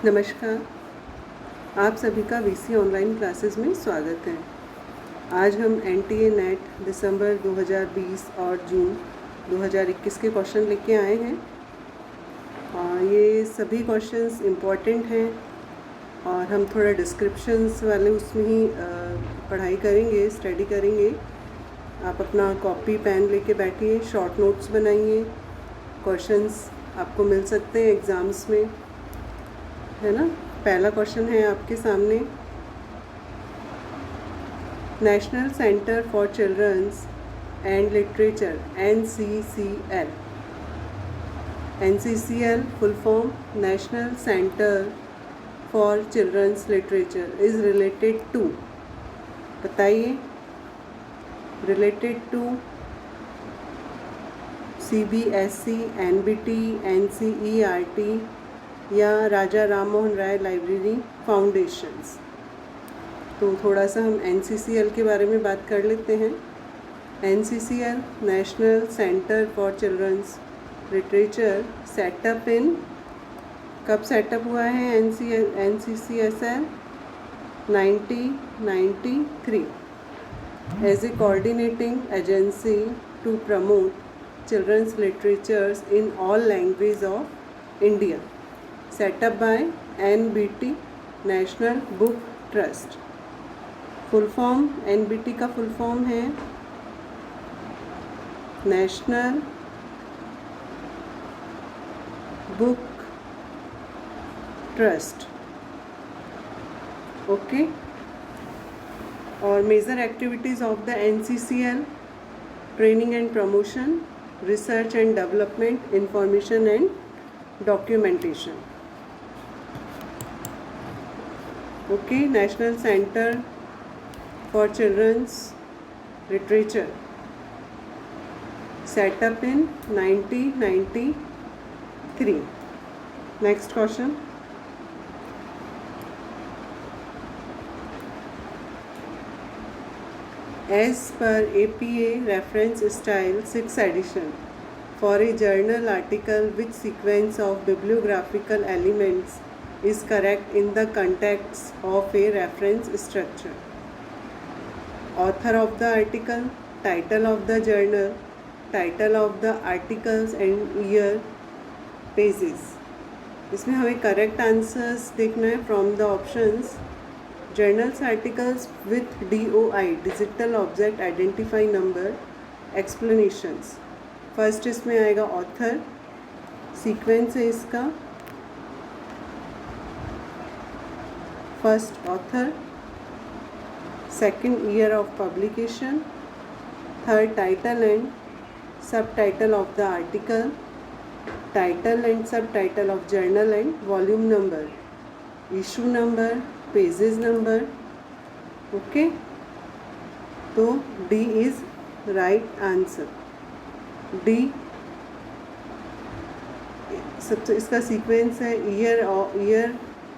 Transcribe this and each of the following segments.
नमस्कार, आप सभी का वीसी ऑनलाइन क्लासेस में स्वागत है। आज हम एनटीए नेट दिसंबर 2020 और जून 2021 के क्वेश्चन लेके आए हैं। ये सभी क्वेश्चंस इम्पॉर्टेंट हैं और हम थोड़ा डिस्क्रिप्शंस वाले उसमें ही पढ़ाई करेंगे, स्टडी करेंगे। आप अपना कॉपी पेन लेके बैठिए, शॉर्ट नोट्स बनाइए। क्वेश्चंस आपको मिल सकते हैं एग्ज़ाम्स में, है ना। पहला क्वेश्चन है आपके सामने, national centre for children's and literature NCCL। NCCL full form national centre for children's literature is related to, बताइए। Related to CBSE, NBT, NCERT या राजा राम मोहन राय लाइब्रेरी फाउंडेशंस। तो थोड़ा सा हम NCCL के बारे में बात कर लेते हैं। NCCL national centre for children's literature setup in, कब सेटअप हुआ है NCCL? 1993 as a coordinating agency to promote children's literatures in all language of India, set up by NBT national book trust. Full form, NBT का full form है national book trust, okay. और major activities of the NCCL: training and promotion, research and development, information and documentation, okay. National centre for children's literature setup in 1993। Next question, as per APA reference style 6th edition for a journal article which sequence of bibliographical elements is correct in the context of a reference structure? Author of the article, title of the journal, title of the articles and year, pages। इसमें हमें correct answers देखना है from the options. Journals articles with DOI, digital object identify number, explanations. First इसमें आएगा author, sequence है इसका, first author, second year of publication, third title and subtitle of the article, title and subtitle of journal and volume number, issue number, pages number, okay. तो D is right answer. D सबसे इसका sequence है year,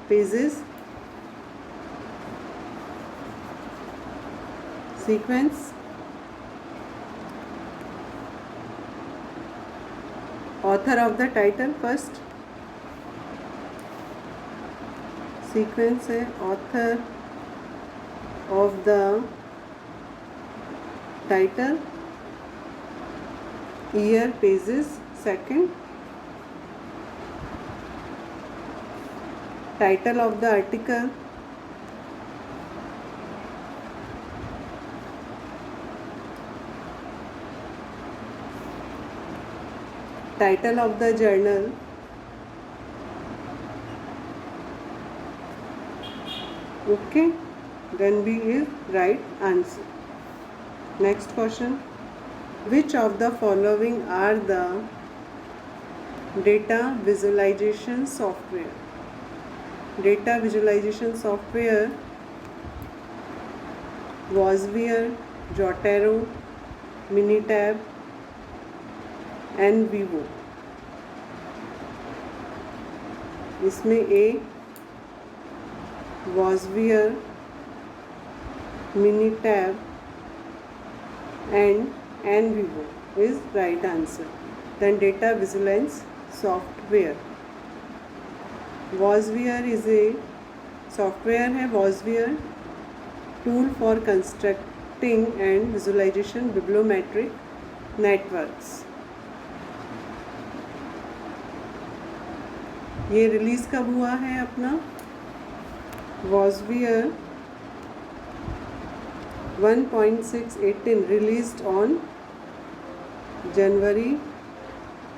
pages, sequence, author of the title first, sequence है author of the title, year, pages second, title of the article, title of the journal, okay. Then B is right answer. Next question, which of the following are the data visualization software? Data visualization software: Wozvier, Jotaro, Minitab, NVivo। इसमें A Wozvier, Minitab and NVivo is right answer. Then data vigilance software. VOSviewer is a software है VOSviewer, tool for constructing and visualization bibliometric networks. ये release कब हुआ है अपना वॉजवियर 1.618 released on January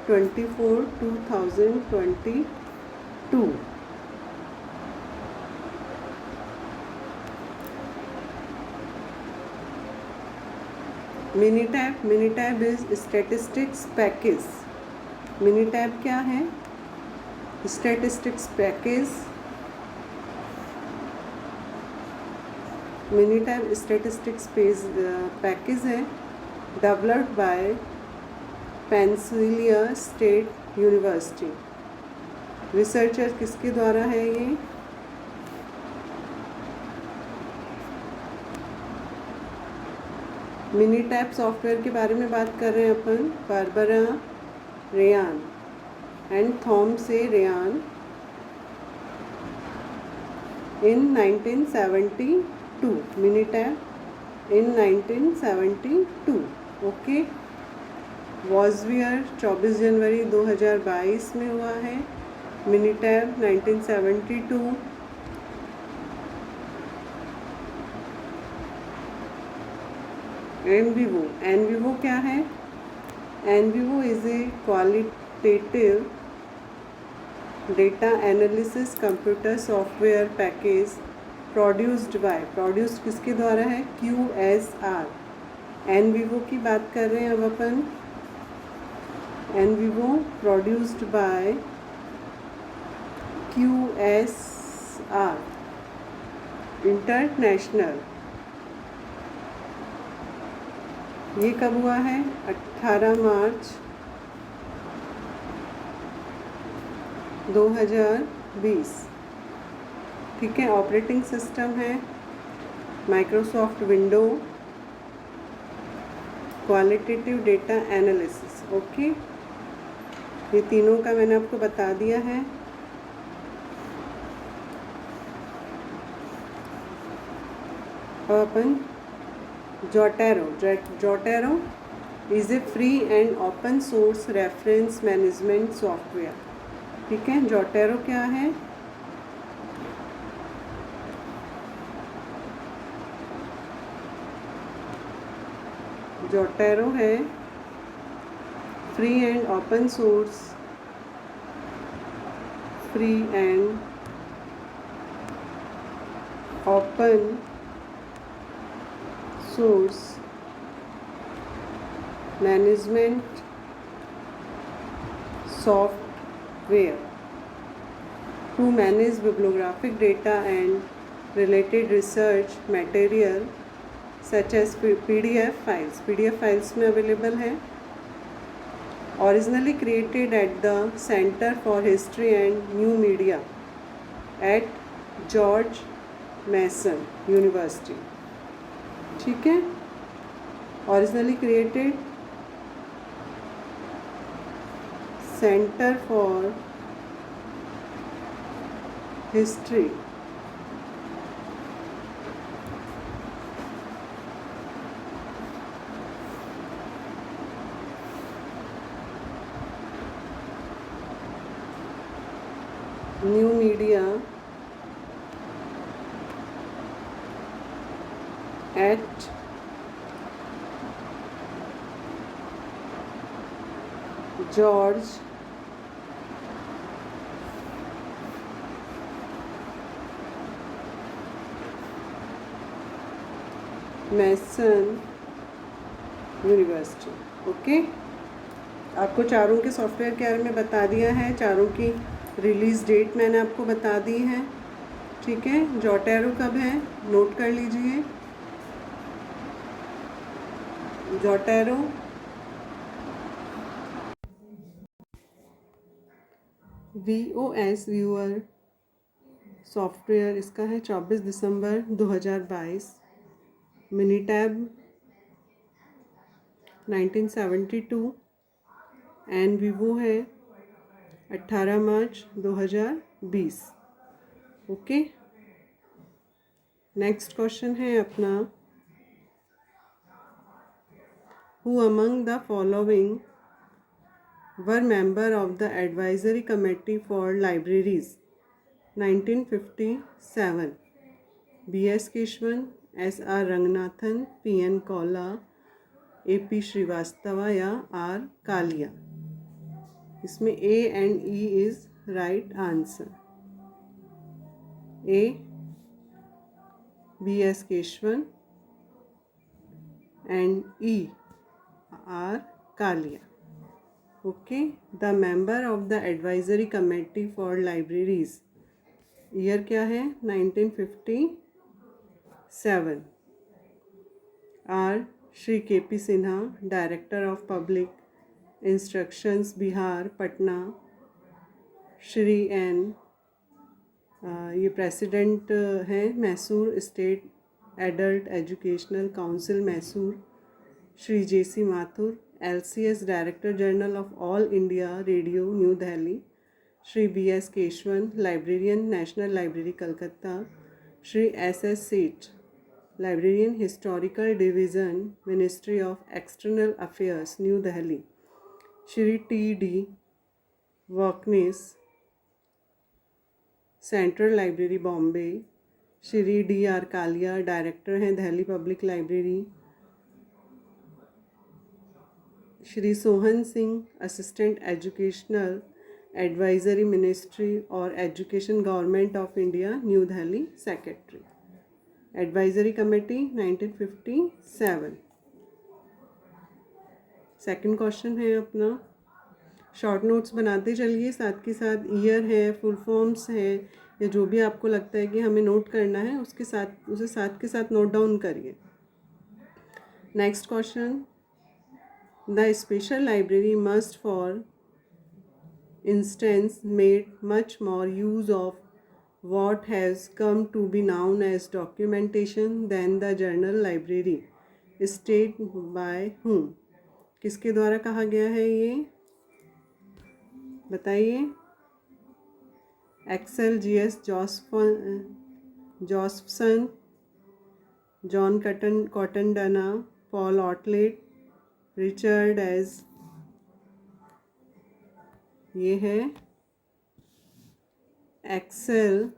24, 2022. Minitab is statistics package. Minitab क्या है? Statistics package. Minitab statistics package है developed by Pennsylvania state university. Researcher किसके द्वारा है ये? मिनीटैब सॉफ्टवेयर के बारे में बात कर रहे हैं अपन। Barbara Ryan and Thomas Ryan in 1972। Minitab in 1972। Okay. VOSviewer 24 जनवरी 2022 में हुआ है। मिनीटैब 1972। एनवीवो क्या है? NVivo is a qualitative data analysis computer software package produced किसके द्वारा है? QSR। एनवीवो की बात कर रहे हैं अब अपन। NVivo produced by QSR international. ये कब हुआ है? 18 मार्च 2020। ठीक है। ऑपरेटिंग सिस्टम है Microsoft window. Qualitative data analysis. Okay. ये तीनों का मैंने आपको बता दिया है। अब अपन Zotero is a free and open source reference management software. ठीक है। जोटेरो क्या है? जोटेरो है free and open source management software to manage bibliographic data and related research material such as PDF files. PDF files में available है। Originally created at the centre for history and new media at George Mason University. ठीक है। Originally created centre for history new media at George Mason University. Okay. आपको चारों के software के बारे में बता दिया है। चारों की रिलीज़ डेट मैंने आपको बता दी है। ठीक है। जोटेरो कब है? नोट कर लीजिए। जोटेरो VOS व्यूअर सॉफ्टवेयर इसका है 24 दिसंबर 2022। मिनीटैब 1972। एनवीवो है 18 मार्च 2020। 20। ओके, नेक्स्ट क्वेश्चन है अपना, who among the following were member of the advisory committee for libraries 1957? B S Keshavan, S R Ranganathan, P N Kaula, A P Srivastava या आर कालिया? इसमें A and E is right answer. A B S Keshavan and E R Kalia. Okay, the member of the advisory committee for libraries, year क्या है? 1957। R Shri K P Sinha, director of public instructions Bihar Patna. Shri N, ये president हैं Mysore state adult educational council Mysore. Shri J C Mathur, LCS director general of all India radio new Delhi. Shri B S Keshavan, librarian national library Calcutta. Shri S S Seth, librarian historical division ministry of external affairs new Delhi. Shri T D Waknis, central library Bombay. Shri D R Kalia, director हैं Delhi public library. Shri Sohan Singh, assistant educational advisory ministry और education government of India new Delhi secretary. Advisory committee 1957। Second question है अपना, short notes बनाते चलिए, साथ के साथ year है, फुल फॉर्म्स है, या जो भी आपको लगता है कि हमें नोट करना है उसके साथ उसे साथ के साथ नोट डाउन करिए। Next question, the special library must for instance made much more use of what has come to be known as documentation than the journal library, stated by whom? किसके द्वारा कहा गया है ये बताइए? Axel GS Josephson, John Cotton Dana, Paul Otlet, Richard Edge, ये है Axel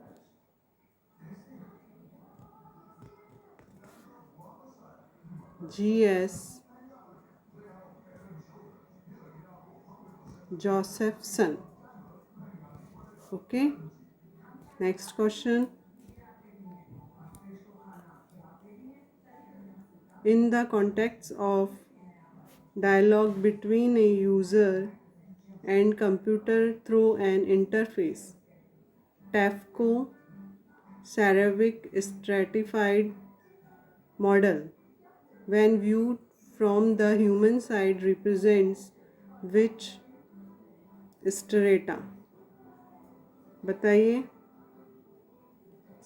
GS Josephson. Okay, next question, in the context of dialogue between a user and computer through an interface, TAFCO Saravik stratified model, when viewed from the human side, represents which strata? बताइए।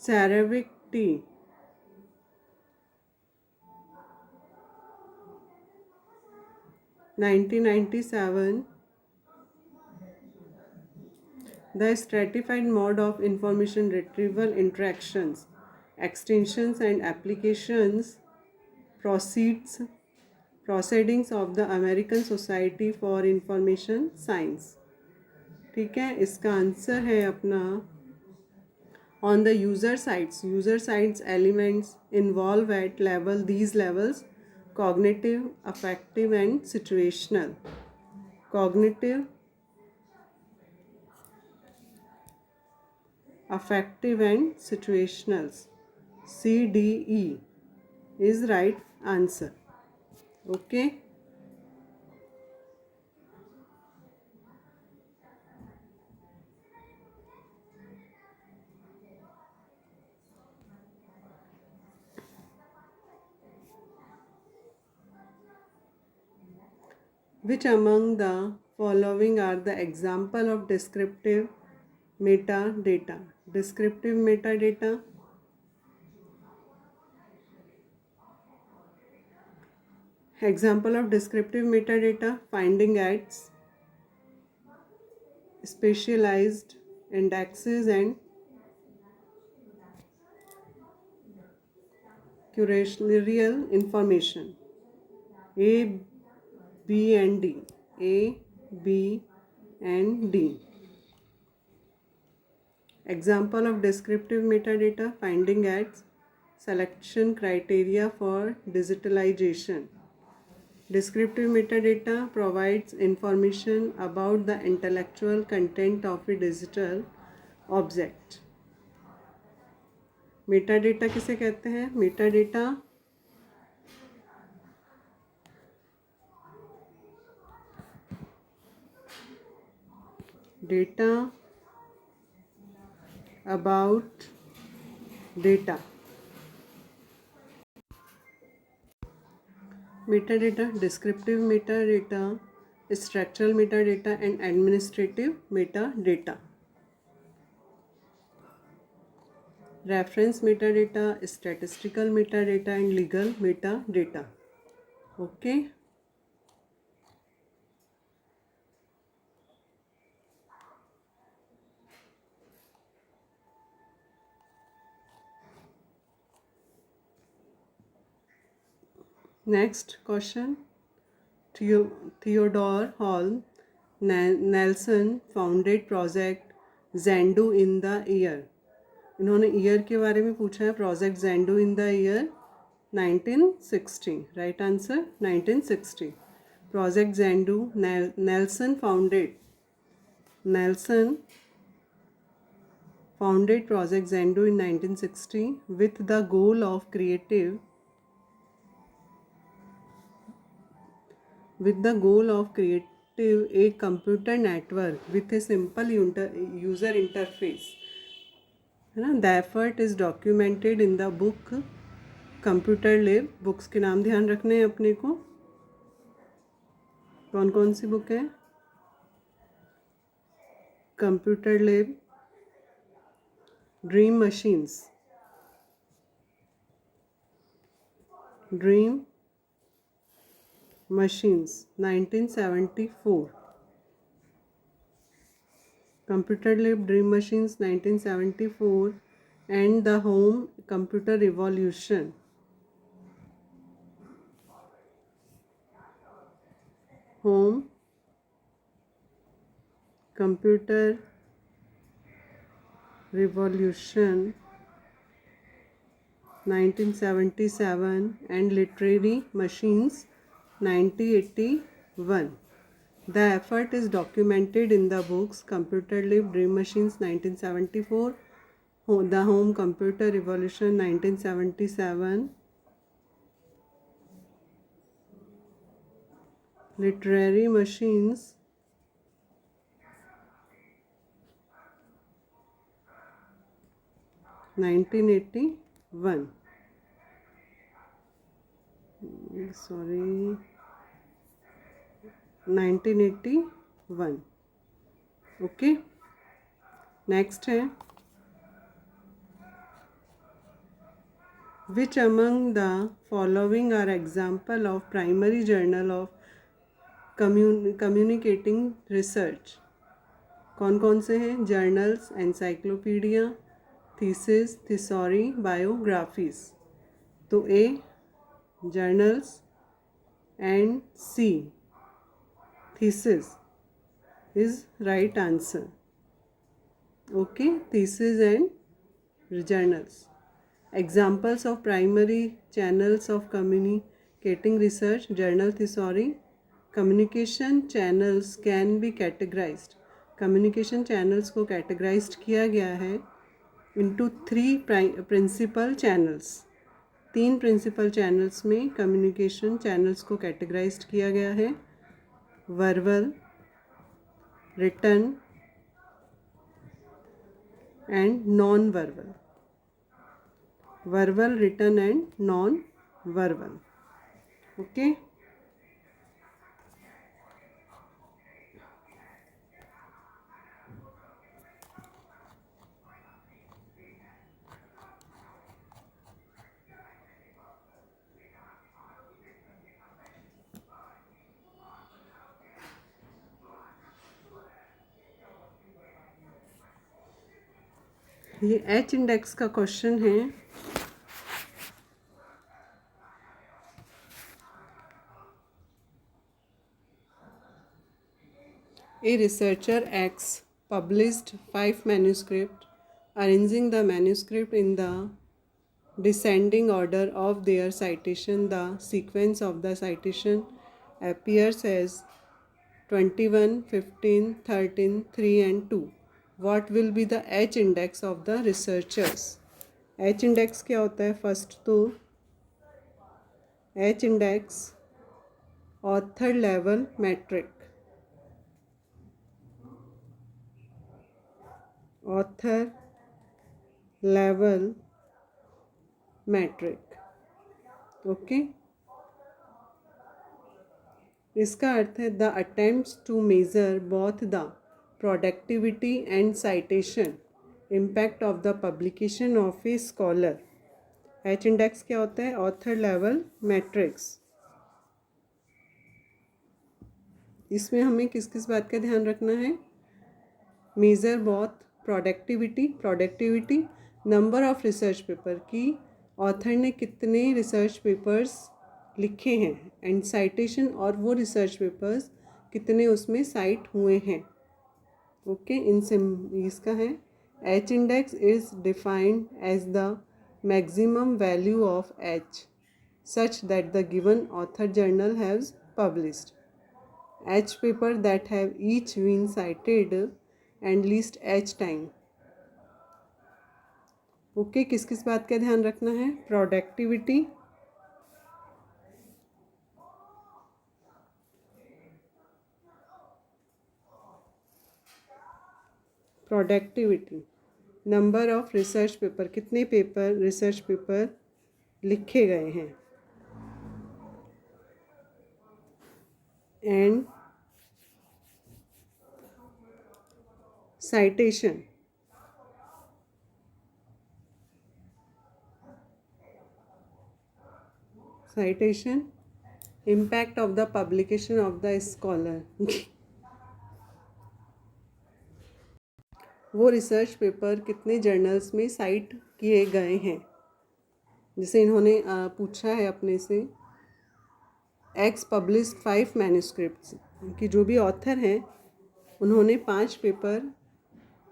Saravik T, 1997. The stratified mode of information retrieval interactions, extensions and applications proceedings of the American Society for Information Science। ठीक है, इसका answer है अपना, on the user sites elements involve at level these levels: cognitive, affective and situational. Cognitive, affective and situationals, CDE is right answer. Okay, which among the following are the example of descriptive metadata? Descriptive metadata, example of descriptive metadata: finding ads, specialized indexes and curatorial information. A, B and D. A, B and D. Example of descriptive metadata: finding ads, selection criteria for digitalization. Descriptive metadata provides information about the intellectual content of a digital object. Metadata किसे कहते हैं? Metadata data about data. Metadata: descriptive metadata, structural metadata and administrative metadata. Reference metadata, statistical metadata and legal metadata. Okay. Next question. Theodore Hall Nelson founded project Zendo in the year. इन्होंने year के बारे में पूछा है. Project Zendo in the year 1960. Right answer 1960. Project Zendo Nelson founded Project Zendo in 1960 with the goal of creating a computer network with a simple user interface. The effort is documented in the book Computer Lab. Books के नाम ध्यान रखने हैं अपने को. कौन कौन सी book है? Computer lab, dream machines, dream machines 1974. Computer Lab, Dream Machines 1974 and the Home Computer Revolution. Home Computer Revolution 1977 and Literary Machines 1981. The effort is documented in the books Computer Lab, Dream Machines 1974, The Home Computer Revolution 1977, Literary Machines 1981. Sorry, 1981. Okay. Next है, which among the following are example of primary journal of communicating research? कौन कौन से हैं? Journals, encyclopedia, thesis, thesauri, biographies. तो A journals and C thesis is right answer. Okay, thesis and journals. Examples of primary channels of communicating research: journal, thesauri. Communication channels can be categorized. Communication channels को categorized किया गया है into 3 principal channels. 3 principal channels में communication channels को categorized किया गया है: verbal, written and non verbal. Verbal, written and non verbal. Okay. ये एच इंडेक्स का क्वेश्चन है। A researcher X published 5 manuscripts. Arranging the manuscript in the descending order of their citation, the sequence of the citation appears as 21, 15, 13, 3 and 2. What will be the H index of the researchers? H index क्या होता है? First तो H index author level metric, author level metric, okay. इसका अर्थ है the attempts to measure both the productivity and citation impact of the publication of a scholar. H index क्या होता है? Author level metrics. इसमें हमें किस किस बात का ध्यान रखना है? Measure both productivity number of research paper की ऑथर ने कितने रिसर्च पेपर्स लिखे हैं, एंड साइटेशन और वो रिसर्च पेपर्स कितने उसमें साइट हुए हैं, ओके। इसका है H index is defined as the maximum value of H such that the given author journal has published H paper that have each been cited and least H time, okay. किस किस बात का ध्यान रखना है? Productivity, number of research paper, कितने paper research paper लिखे गए हैं, and citation, impact of the publication of the scholar वो रिसर्च पेपर कितने जर्नल्स में साइट किए गए हैं। जैसे इन्होंने पूछा है अपने से, एक्स पब्लिश्ड 5 मैन्यूस्क्रिप्ट्स, कि जो भी ऑथर हैं उन्होंने 5 पेपर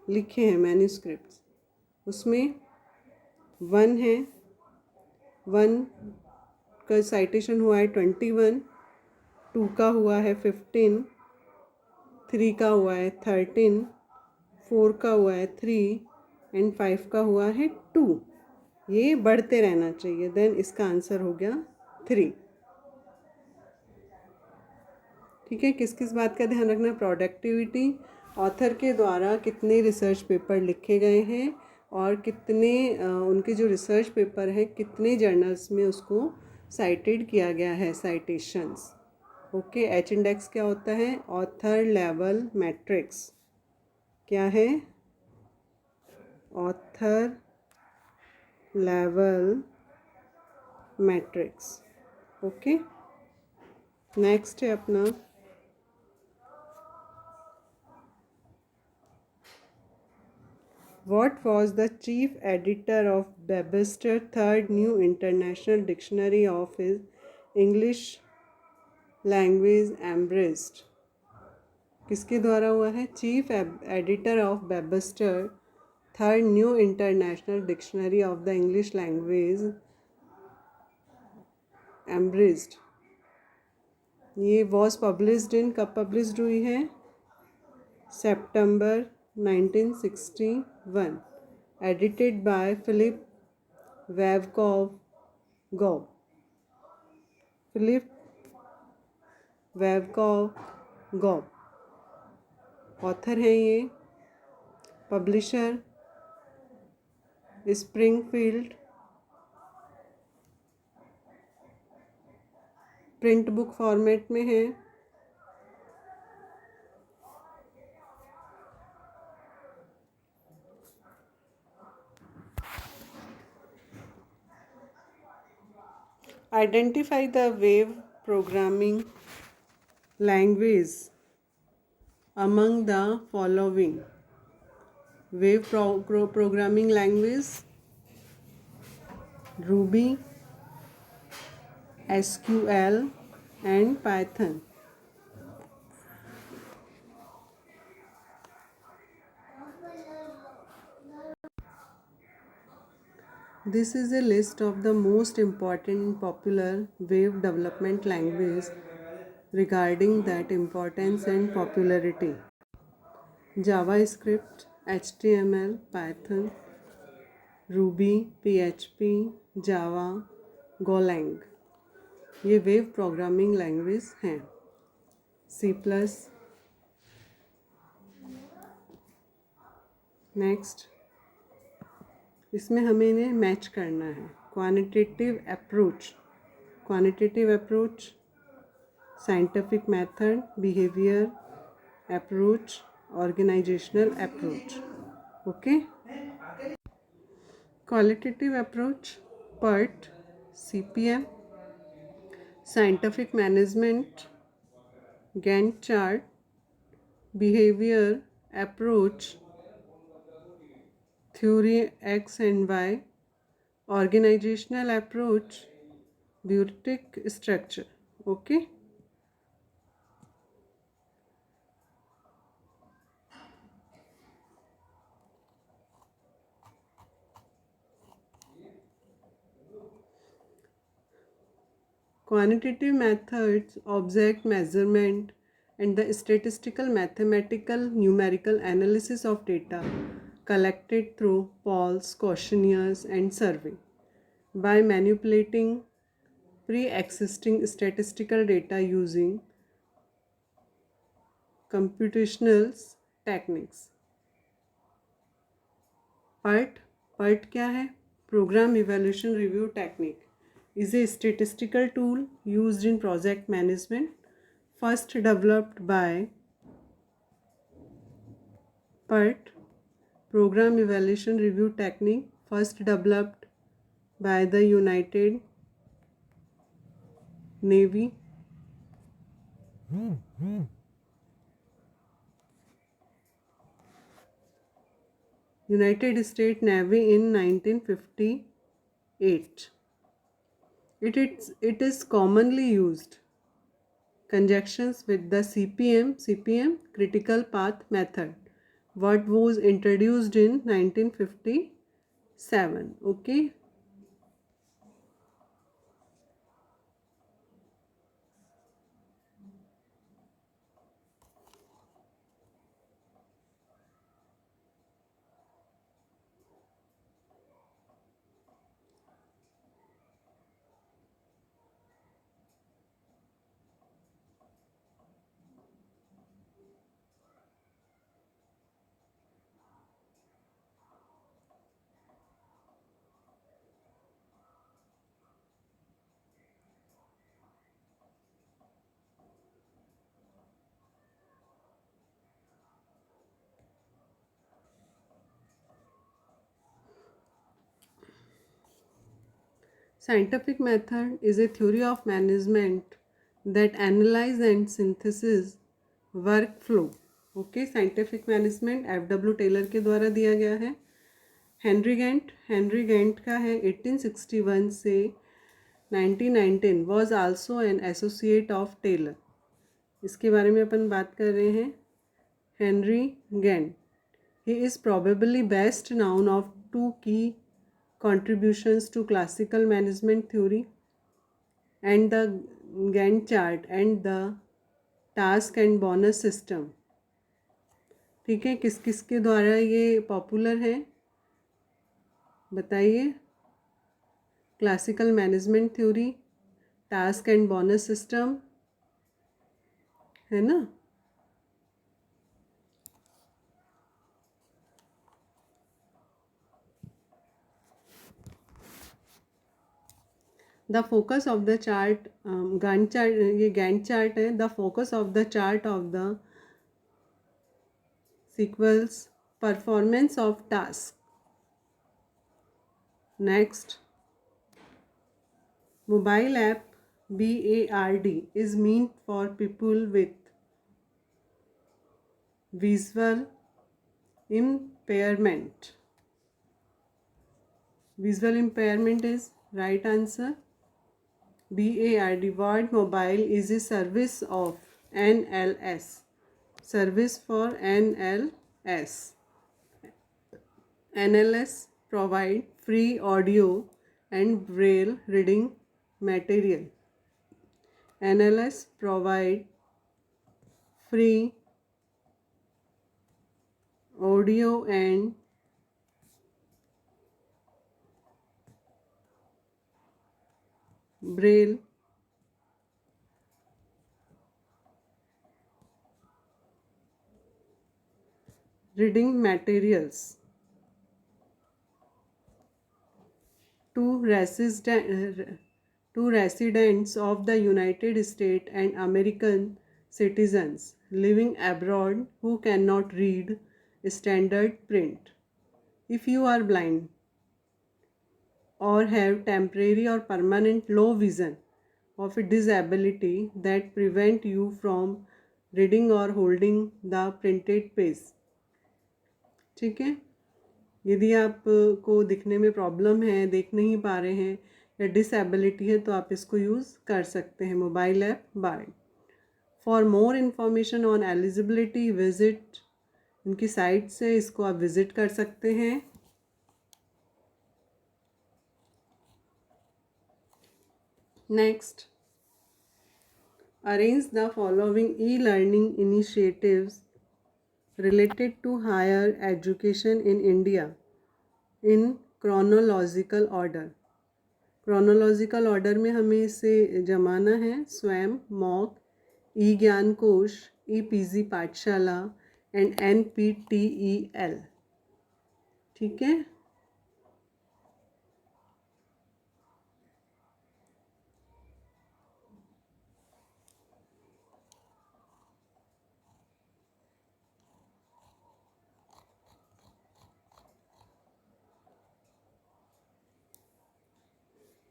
लिखे हैं मैन्यूस्क्रिप्ट्स, उसमें 1 है, 1 का साइटेशन हुआ है 21, 2 का हुआ है 15, 3 का हुआ है 13, 4 का हुआ है 3 एंड 5 का हुआ है 2। ये बढ़ते रहना चाहिए, देन इसका आंसर हो गया 3। ठीक है। किस किस बात का ध्यान रखना? प्रोडक्टिविटी, ऑथर के द्वारा कितने रिसर्च पेपर लिखे गए हैं और कितने उनके जो रिसर्च पेपर है कितने जर्नल्स में उसको साइटेड किया गया है, साइटेशंस, ओके। एच इंडेक्स क्या होता है? Author level matrix. क्या है? Author level matrix, okay. Next है अपना What was the chief editor of Webster Third New International Dictionary of his English language embraced? किसके द्वारा हुआ है? Chief editor of Webster third new international dictionary of the English language embraced. ये was published in, कब published हुई है? सितंबर 1961, edited by Philip Babcock Gove. Philip Babcock Gove author हैं ये, publisher Springfield, print book format में है। Identify the web programming language among the following. Wave programming language, Ruby, SQL, and Python. This is a list of the most important and popular web development languages regarding that importance and popularity. JavaScript, HTML, Python, Ruby, PHP, Java, Golang. ये web programming language हैं. C+. Next, इसमें हमें इन्हें match करना है. Quantitative approach, scientific method, behaviour approach, organizational approach. Okay. Qualitative approach, PERT, CPM, scientific management, Gantt chart, behavior approach, theory X and Y, organizational approach, bureaucratic structure. Okay. Quantitative methods, object measurement, and the statistical, mathematical, numerical analysis of data collected through polls, questionnaires, and survey by manipulating pre-existing statistical data using computational techniques. PERT क्या है? Program Evaluation Review Technique is a statistical tool used in project management, first developed by PERT, Program Evaluation Review Technique, first developed by the United Navy. United States Navy in 1958. It is commonly used conjunctions with the CPM critical path method, what was introduced in 1957. Okay. Scientific method is a theory of management that analyze and synthesis workflow. Okay, scientific management FW Taylor के द्वारा दिया गया है. Henry giant का है 1861 से 1919, was also an associate of Taylor. इसके बारे में अपन बात कर रहे हैं. Henry Gantt, he is probably best known of two key contributions to classical management theory and the Gantt chart and the task and bonus system. ठीक है, किस किस के द्वारा ये पॉपुलर है बताइए. Classical management theory, task and bonus system, है ना. The focus of the chart, Gantt chart, ये गैंट चार्ट है. The focus of the chart of the sequels performance of task. Next, mobile app BARD is meant for people with visual impairment. Visual impairment is right answer. BARD, World Mobile is a service of NLS. Service for NLS. NLS provide free audio and braille reading material. NLS provide free audio and braille reading materials. Two residents of the United States and American citizens living abroad who cannot read standard print. If you are blind or have temporary or permanent low vision of a disability that prevent you from reading or holding the printed page. ठीक है, यदि आप को दिखने में problem है, देख नहीं पा रहे हैं या डिसेबिलिटी है तो आप इसको यूज़ कर सकते हैं मोबाइल ऐप बार्ड. For more information on eligibility visit, इनकी साइट से इसको आप विज़िट कर सकते हैं. Next, arrange the following e-learning initiatives related to higher education in India in chronological order. Chronological order में हमें इसे जमाना है. स्वयं, मॉक, ई ज्ञान कोश, ई पीजी पाठशाला एंड NPTEL. ठीक है.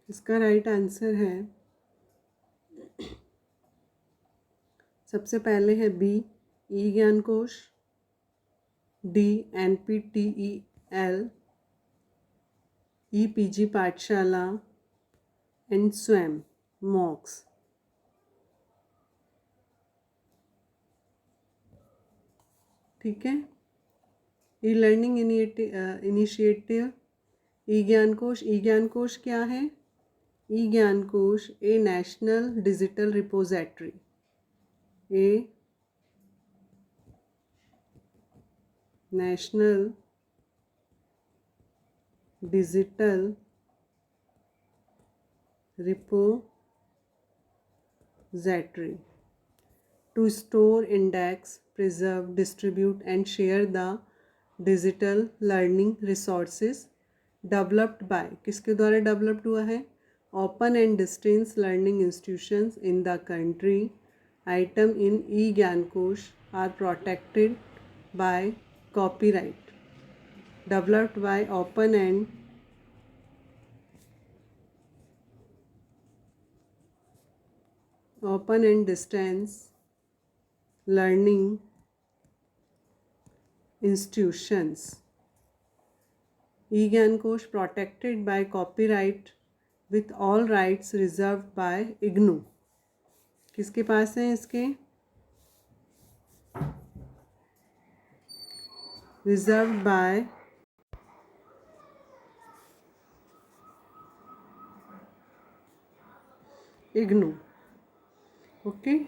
इसका राइट आंसर है, सबसे पहले है बी ई ज्ञान कोश, डी NPTEL, ई पीजी पाठशाला एंड स्वयं मॉक्स. ठीक है. ई लर्निंग इनिशिएटिव ई ज्ञान कोश. ई ज्ञान कोश क्या है? E Gyan Kosh a national digital repository, a national digital repository to store, index, preserve, distribute and share the digital learning resources developed by, किसके द्वारा developed हुआ है? Open and distance learning institutions in the country. Item in e-Gyankosh are protected by copyright. Developed by open and distance learning institutions. e-Gyankosh protected by copyright with all rights reserved by IGNOU. किसके पास है इसके? Reserve by IGNOU. Okay.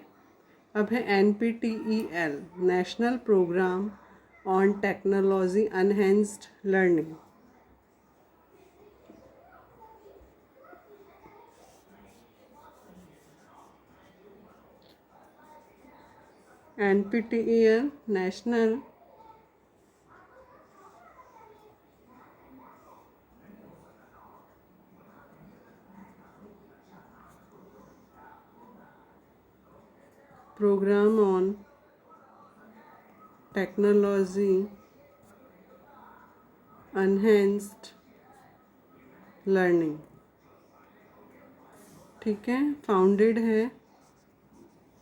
अब है NPTEL, National Programme on Technology Enhanced Learning. NPTEL National Programme on Technology Enhanced Learning. ठीक है. Founded है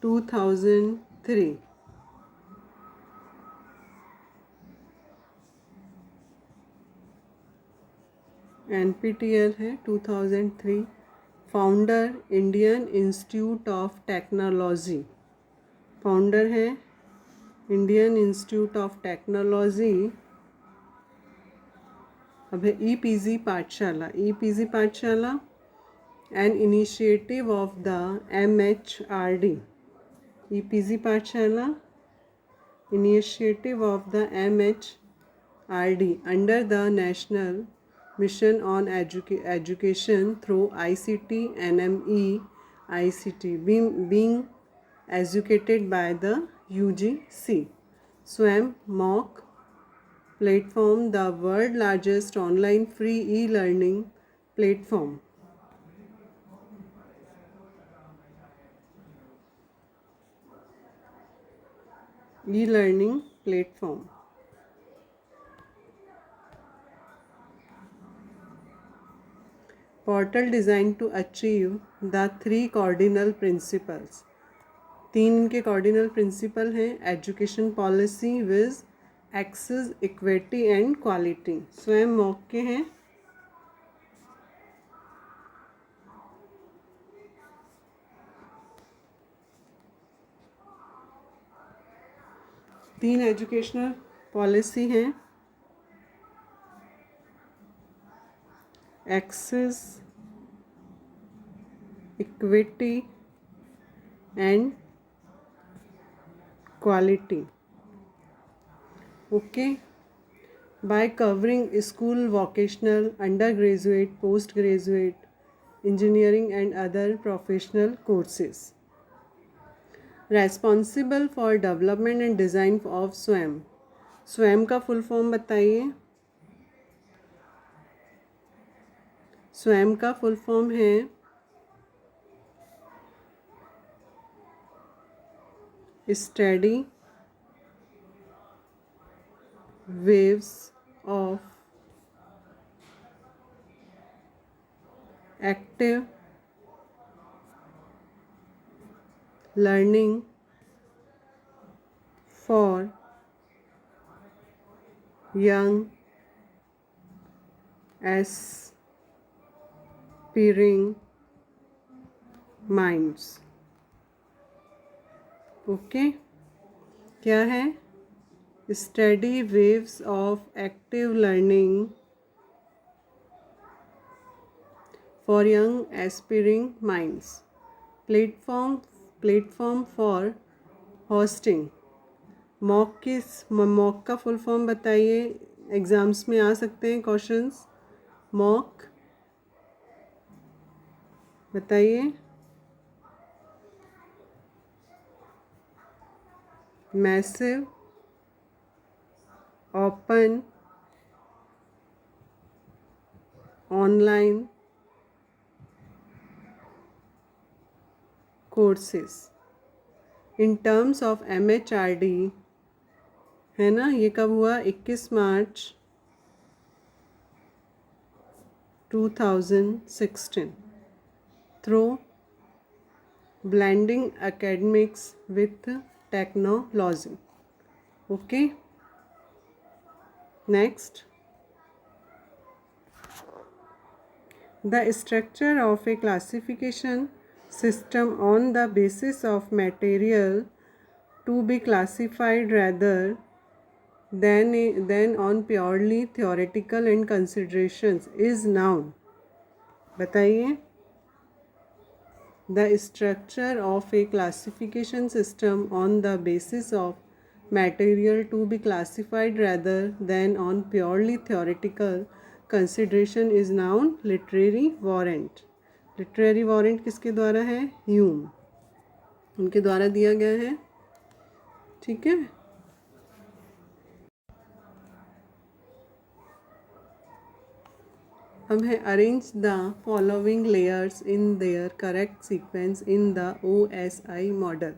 2003. NPTEL है 2003। Founder Indian Institute of Technology, founder है इंडियन इंस्टीट्यूट ऑफ टेक्नोलॉजी। अब है EPZ पाठशाला, EPZ पाठशाला an initiative of the MHRD, EPZ पाठशाला initiative of the MHRD under the National Mission on Education through ICT NME ICT being educated by the UGC. SWAM MOOC platform, the world largest online free e-learning platform. E-learning platform. Portal designed to achieve the 3 cardinal principles. 3 इनके cardinal principle हैं: education policy with access, equity and quality. Swayam mock के हैं। तीन educational policy हैं: access, equity and quality. Okay, by covering school, vocational, under graduate, post graduate, engineering and other professional courses. Responsible for development and design of Swayam. Swayam का full form बताइए। स्वयं का full form है study webs of active learning for young aspiring minds। Okay, क्या है? Study webs of active learning for young aspiring minds. Platform for hosting. MOOC का full form बताइए, exams में आ सकते हैं क्वेश्चंस। मॉक बताइए। Massive open online courses. In terms of MHRD है ना, ये कब हुआ? 21 मार्च 2016 through blending academics with technology। Okay, next, the structure of a classification system on the basis of material to be classified rather than on purely theoretical and considerations is noun। बताइए। The structure of a classification system on the basis of material to be classified rather than on purely theoretical consideration is noun literary warrant। Literary warrant किसके द्वारा है? Hume, उनके द्वारा दिया गया है। ठीक है, अब है arrange the following layers in their correct sequence in the OSI model.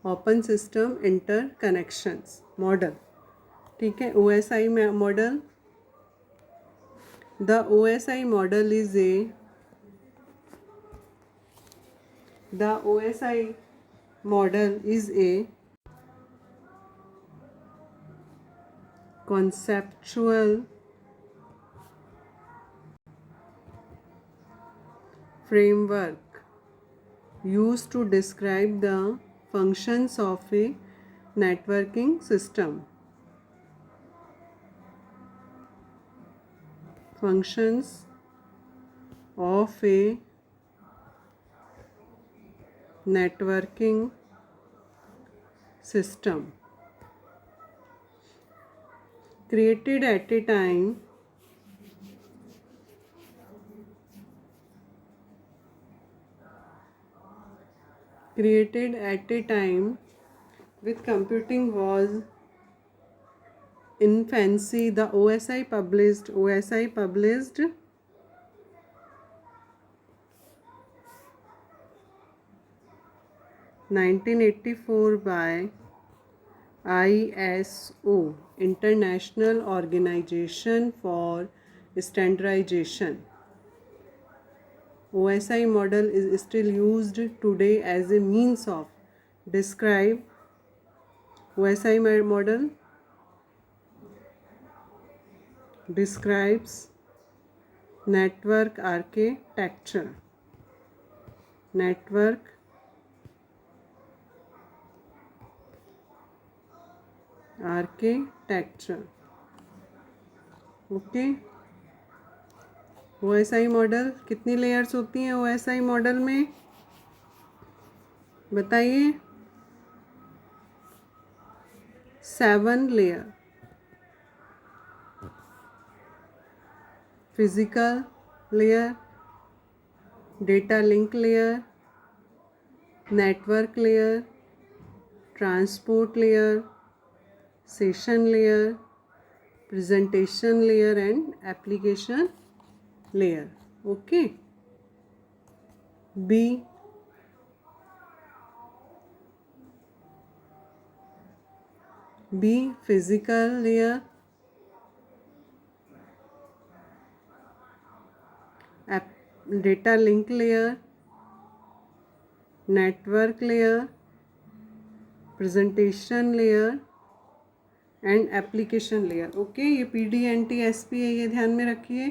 Open system inter connections model. ठीक है, OSI model. The OSI model is a OSI model is a conceptual framework used to describe the functions of a networking system. Functions of a networking system. Created at a time with computing was in fancy. The OSI published 1984 by ISO, International Organization for Standardization. OSI model is still used today as a means of describe. OSI model describes network architecture. Network architecture. Okay. OSI model कितनी layers होती हैं OSI model में बताइए. 7 layer. Physical layer, data link layer, network layer, transport layer, session layer, presentation layer and application layer. Okay. B physical layer, data link layer, network layer, presentation layer and application layer. Okay. ये PDNTSP है, ये ध्यान में रखिए,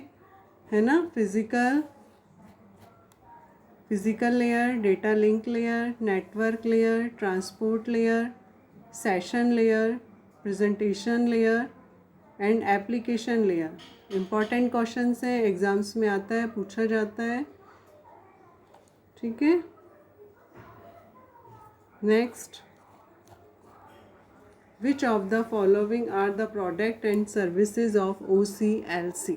है ना. Physical layer, data link layer, network layer, transport layer, session layer, presentation layer and application layer. Important questions हैं, exams में आता है, पूछा जाता है. ठीक है. Next. Which of the following are the product and services of OCLC?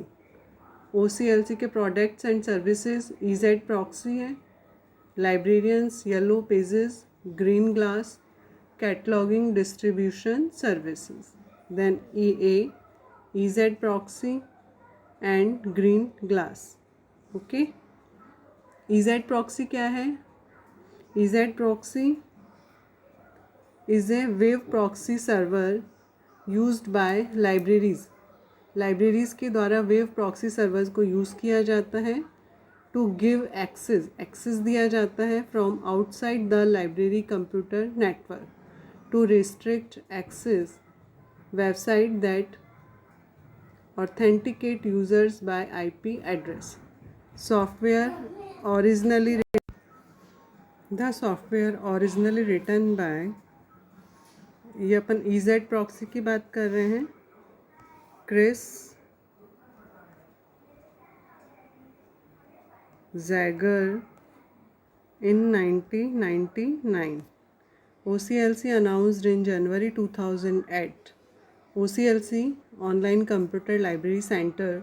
OCLC के products and services EZ proxy है, librarians, yellow pages, green glass, cataloging distribution services. Then EA, EZ proxy and green glass. Okay. EZ proxy क्या है? EZ proxy is a wave proxy server used by libraries. Libraries के द्वारा web proxy servers को use किया जाता है to give access दिया जाता है from outside the library computer network to restrict access website that authenticate users by IP address. The software originally written by, ये अपन EZ प्रॉक्सी की बात कर रहे हैं, Chris Zagar in 1999. OCLC announced in January 2008. OCLC online computer library centre,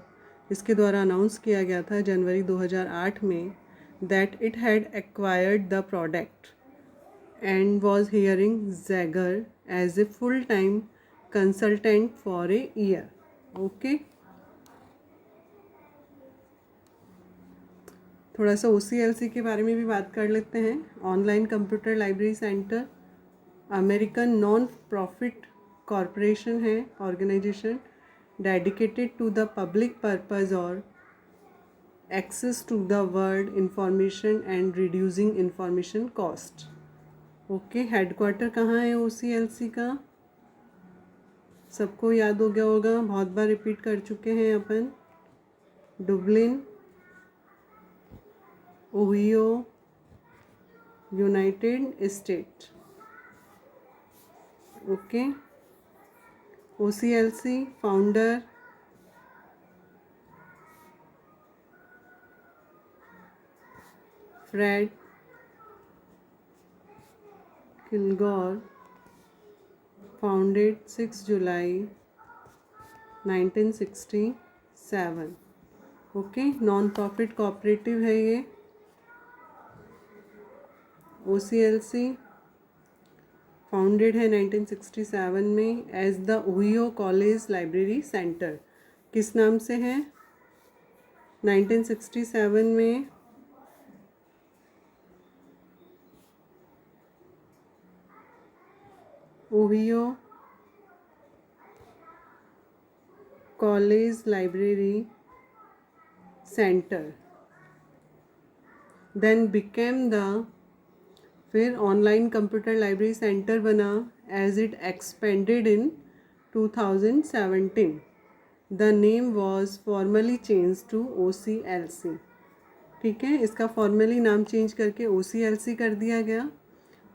इसके द्वारा announce किया गया था जनवरी 2008 में that it had acquired the product and was hiring Zyger as a full-time consultant for a year. Okay. थोड़ा सा OCLC के बारे में भी बात कर लेते हैं. Online computer library centre American non profit corporation है, organisation dedicated to the public purpose और access to the world information and reducing information cost. Okay. Headquarter कहाँ है OCLC का? सबको याद हो गया होगा, बहुत बार रिपीट कर चुके हैं अपन. Dublin Ohio, united state. Okay. OCLC founder Fred Kilgour, founded 6 July 1967। Okay. Non profit cooperative है ये। OCLC फाउंडेड है 1967 में as the Ohio college library centre. किस नाम से है? 1967 में Ohio college library centre, then became the, फिर ऑनलाइन कंप्यूटर लाइब्रेरी सेंटर बना as it expanded in 2017। The name was formerly change to OCLC। ठीक है, इसका फॉर्मली नाम चेंज करके OCLC कर दिया गया।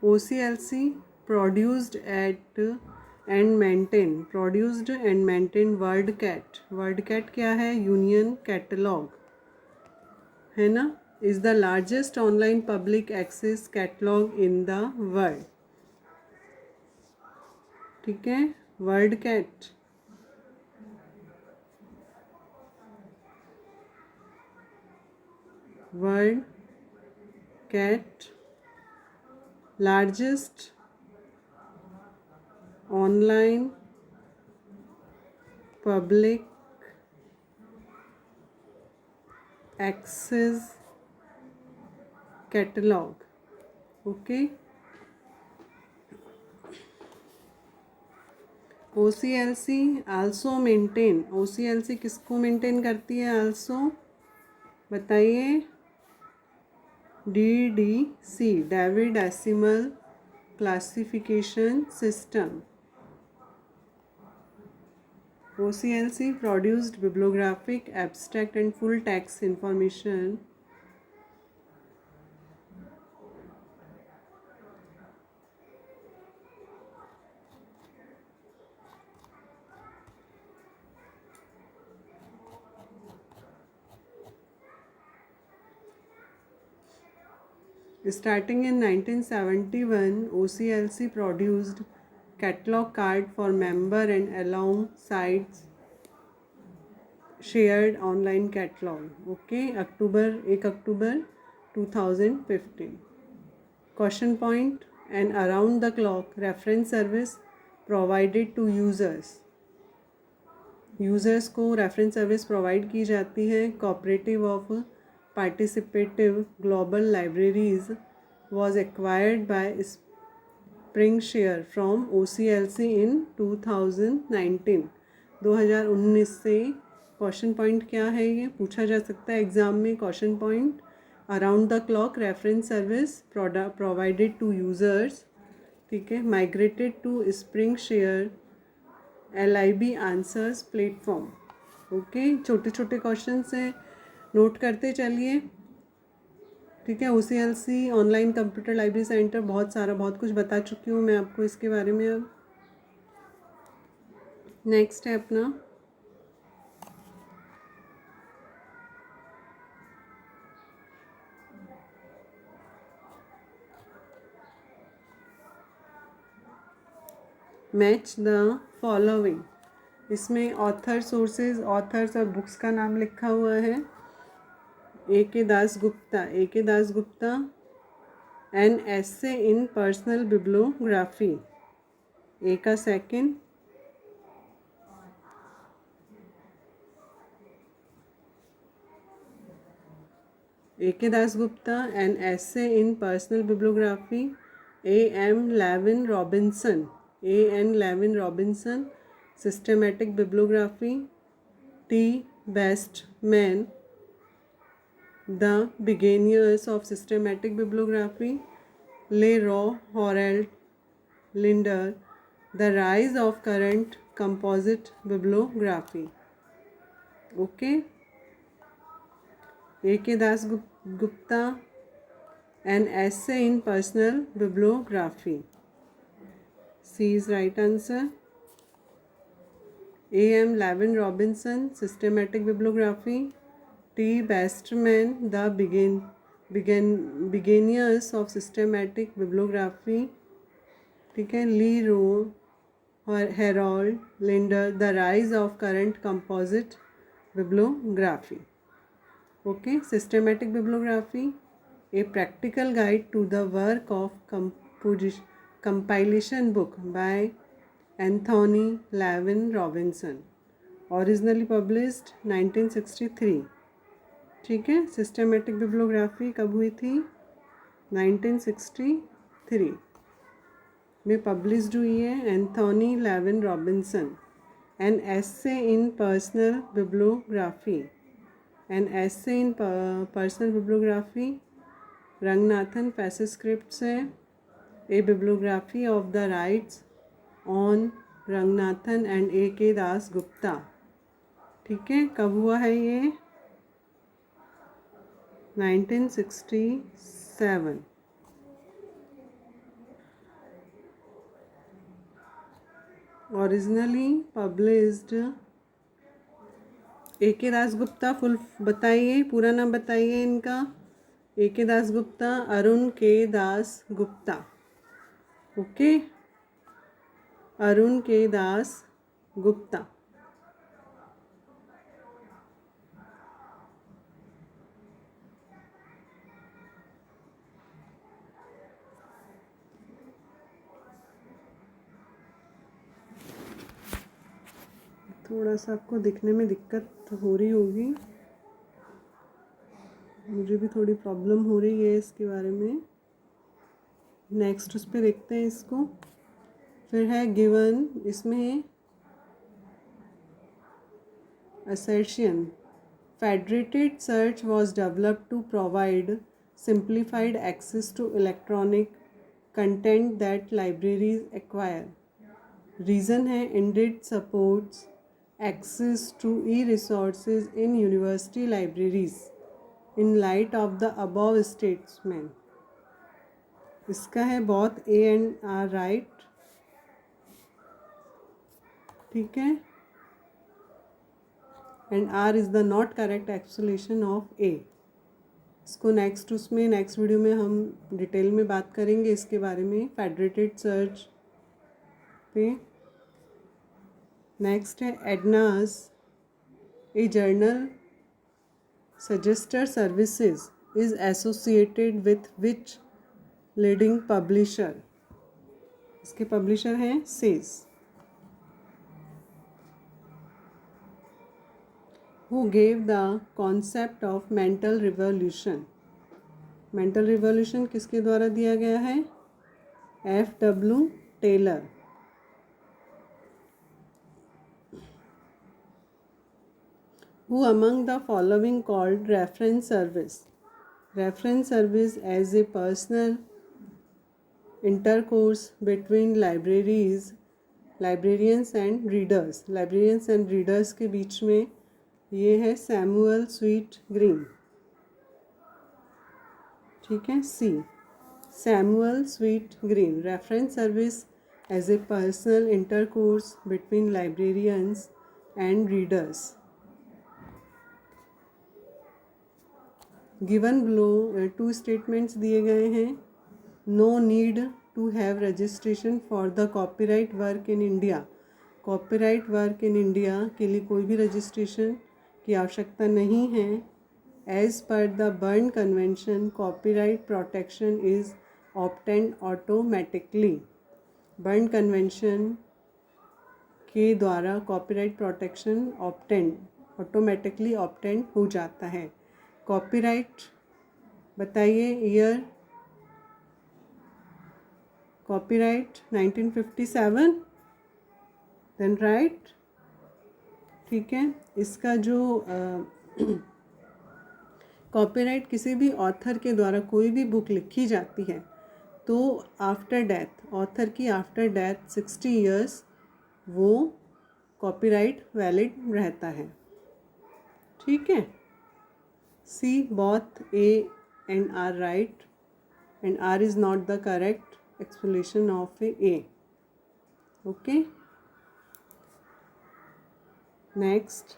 OCLC produced and maintain WorldCat. WorldCat क्या है? यूनियन कैटलॉग, है ना? Is the largest online public access catalogue in the world. ठीक है, WorldCat. WorldCat largest online public access catalogue. Okay. OCLC also maintain, OCLC किसको मेंटेन करती है? Also बताइए। DDC, David decimal classification system. OCLC produced bibliographic, abstract and full text information starting in 1971. OCLC produced catalog card for member and alongside shared online catalog. Okay, 1 October 2015। Question point, and around the clock reference service provided to users. Users को reference service provide की जाती है। Cooperative of participative global libraries was acquired by Springshare from OCLC in 2019। 2019 से। Question point क्या है? ये पूछा जा सकता है एग्ज़ाम में। Question point, around the clock reference service provided to users. ठीक है, migrated to Springshare LIB answers platform. Okay, छोटे छोटे क्वेश्चन से नोट करते चलिए। ठीक है, OCLC online computer library centre, बहुत कुछ बता चुकी हूँ मैं आपको इसके बारे में। अब नेक्स्ट है अपना मैच द फॉलोइंग। इसमें ऑथर, सोर्सेज, ऑथर्स और बुक्स का नाम लिखा हुआ है। A.K. Dasgupta an essay in personal bibliography. A का second, A.K. Dasgupta an essay in personal bibliography. A.M. Lewin Robinson systematic bibliography. T. Besterman The Beginners of Systematic Bibliography। Leroy Harold Linder The Rise of Current Composite Bibliography। Okay. A.K. Dasgupta An essay in personal bibliography. C is right answer. A. M. Lavin Robinson, Systematic Bibliography. T. Basterman, The Beginners of Systematic Bibliography. ठीक है. LeRoy और Harold Linder, the rise of current composite bibliography. Okay. Systematic bibliography, a practical guide to the work of compilation book by Anthony Lavin Robinson, originally published 1963. ठीक है. Systematic bibliography कब हुई थी? 1963 में published हुई है. Anthony Lewin Robinson. An essay in personal bibliography. An essay in personal bibliography Ranganathan पैसेस्क्रिप्ट्स है. A bibliography of the writes on Ranganathan and A K Das Gupta. ठीक है. कब हुआ है ये? 1967. Originally published. ए के दास गुप्ता, फुल बताइए, पूरा नाम बताइए इनका. ए के दास गुप्ता, अरुण के दास गुप्ता. ओके. अरुण के दास गुप्ता. थोड़ा सा आपको दिखने में दिक्कत हो रही होगी, मुझे भी थोड़ी प्रॉब्लम हो रही है इसके बारे में. नेक्स्ट उस पर देखते हैं इसको. फिर है गिवन, इसमें assertion. Federated search was developed to provide simplified access to electronic content that libraries acquire. Reason है indeed supports access to e-resources in university libraries in light of the above statement. इसका है both A and R right. ठीक है. And R is the not correct accusation of A. इसको next video में हम detail में बात करेंगे इसके बारे में, फेडरेटेड सर्च पे. नेक्स्ट है एडनास, a journal suggester services is associated with which leading publisher. इसके पब्लिशर हैं Sage. Who gave the concept of mental revolution. mental revolution किसके द्वारा दिया गया है? F.W. Taylor. Who among the following called reference service? Reference service as a personal intercourse between librarians and readers. librarians and readers के बीच में ये है Samuel Swett Green. ठीक है. C, Samuel Swett Green. Reference service as a personal intercourse between librarians and readers. Given below 2 statements दिए गए हैं. No need to have registration for the copyright work in India. Copyright work in India के लिए कोई भी registration की आवश्यकता नहीं है. एज पर the Berne convention copyright protection is obtained automatically. Berne convention के द्वारा कॉपीराइट प्रोटेक्शन ऑटोमेटिकली ऑब्टेन्ड हो जाता है. कॉपीराइट बताइए ईयर. कॉपीराइट 1957. Then right. ठीक है. इसका जो कॉपीराइट किसी भी ऑथर के द्वारा कोई भी बुक लिखी जाती है तो आफ्टर डेथ, ऑथर की आफ्टर डेथ 60 ईयर्स वो कॉपीराइट वैलिड रहता है. ठीक है. C, both A and R right. and R is not the correct explanation of A. Okay. Next.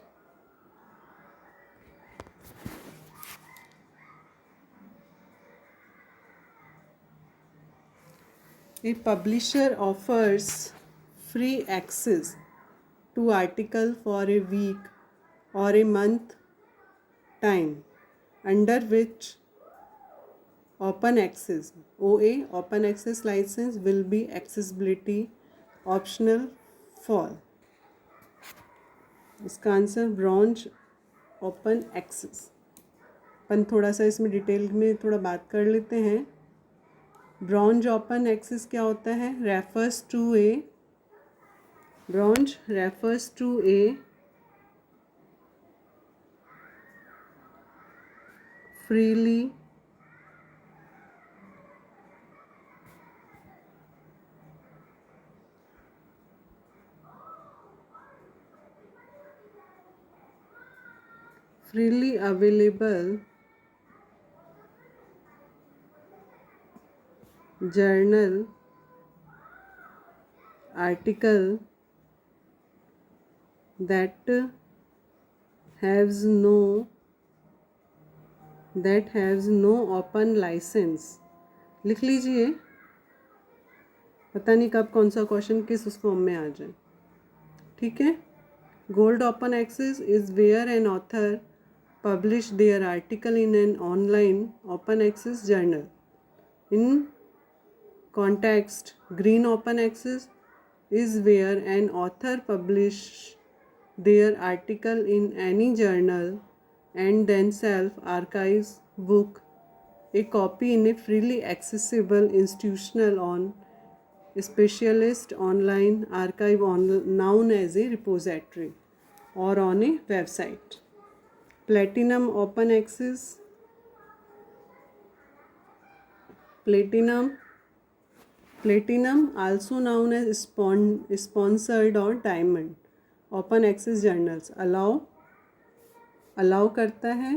A publisher offers free access to article for a week or a month time, under which open access OA open access license will be accessibility optional for. इसका answer bronze open access. अपन थोड़ा सा इसमें detail में थोड़ा बात कर लेते हैं. ब्रॉन्ज ओपन एक्सेस क्या होता है? Bronze refers to a freely available journal article that has no open license. लिख लीजिए, पता नहीं कब कौन सा क्वेश्चन किस उस फॉर्म में आ जाए. ठीक है. Gold open access is where an author publish their article in an online open access journal. In context, green open access is where an author publish their article in any journal and then self-archives book a copy in a freely accessible institutional on specialist online archive known as a repository or on a website. Platinum open access, platinum also known as sponsored or diamond open access journals allow करता है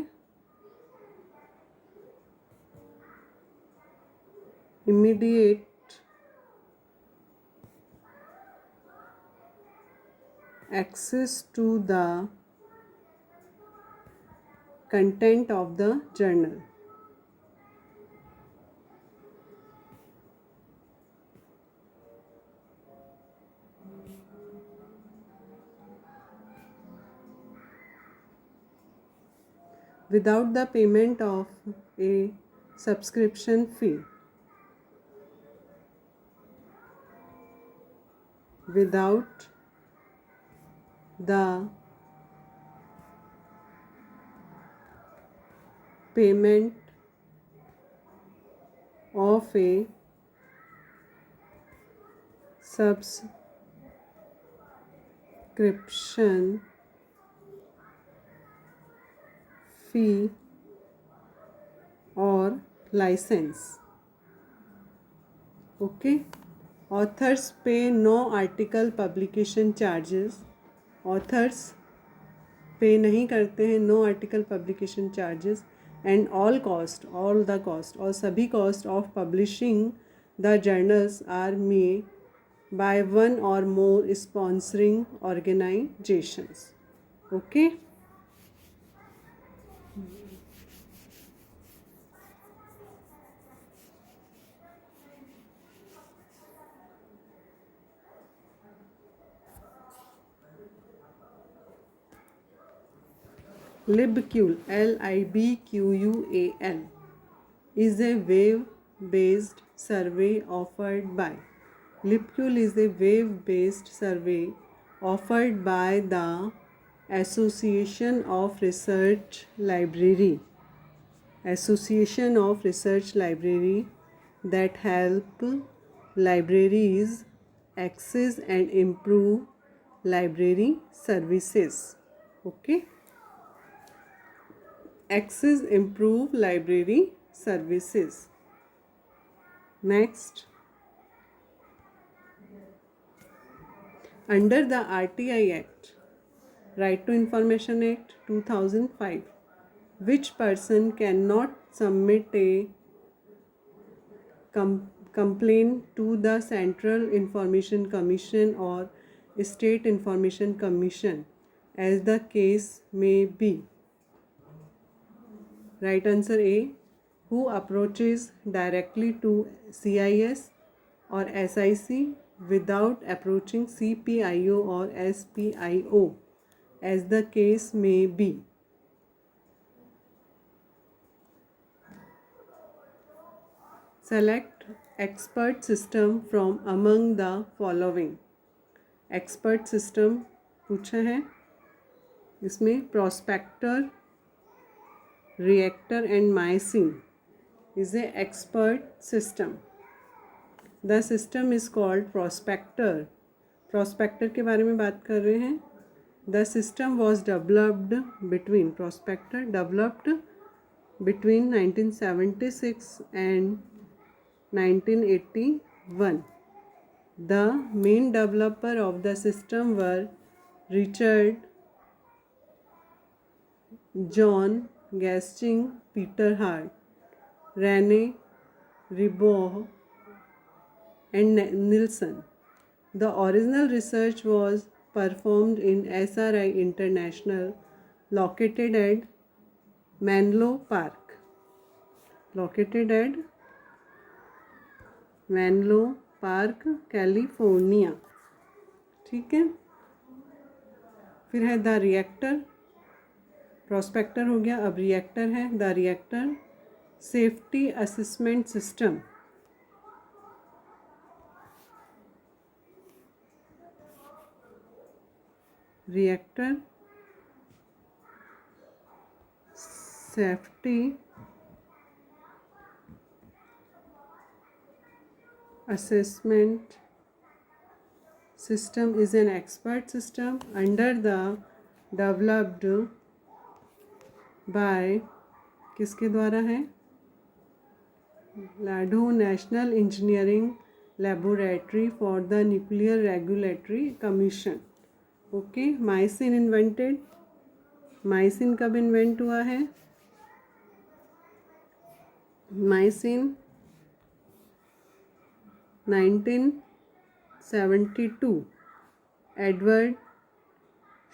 immediate access to the content of the journal. Without the payment of a subscription fee. Without the payment of a subscription fee or license. Okay. Authors pay no article publication charges. Authors पे नहीं करते हैं no article publication charges and all the cost और सभी cost of publishing the journals are made by one or more sponsoring organizations. Okay. Libquel, Libquel, is a web-based survey offered by. Libquel is a web-based survey offered by the Association of Research Library. Association of Research Library that help libraries access and improve library services. Okay. Access improve library services. Next. Under the RTI Act, Right to Information Act 2005, which person cannot submit a complaint to the Central Information Commission or State Information Commission, as the case may be. Right answer A. Who approaches directly to CIS or SIC without approaching CPIO or SPIO, as the case may be. Select expert system from among the following. Expert system पूछा है, इसमें prospector, reactor and MYCIN is a expert system. The system is called prospector. Prospector के बारे में बात कर रहे हैं. The system was developed between, prospector developed between 1976 and 1981. The main developer of the system were Richard, John Gasting, Peter Hart, Rene Riboud, and Nielsen. The original research was performed in SRI International, located at Menlo Park. Park, California. ठीक है. फिर है the reactor. Prospector हो गया, अब reactor है. The reactor safety assessment system. Reactor safety assessment system is an expert system under the developed by, किसके द्वारा है, Idaho national engineering laboratory for the nuclear regulatory commission. Okay. MYCIN invented. MYCIN कब invent हुआ है? MYCIN 1972. Edward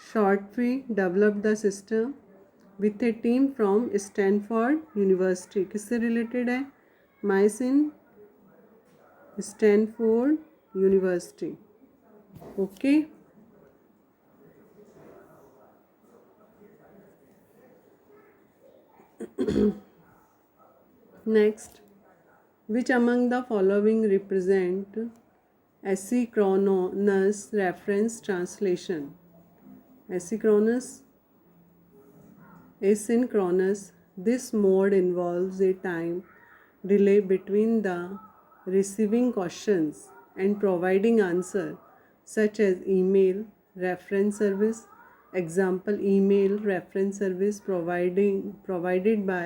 Shortry developed the system with a team from Stanford University. किससे related है? MYCIN Stanford university. Okay. Next. Which among the following represent asynchronous reference translation? Asynchronous. This mode involves a time delay between the receiving questions and providing answer, such as email reference service. Example: email reference service provided by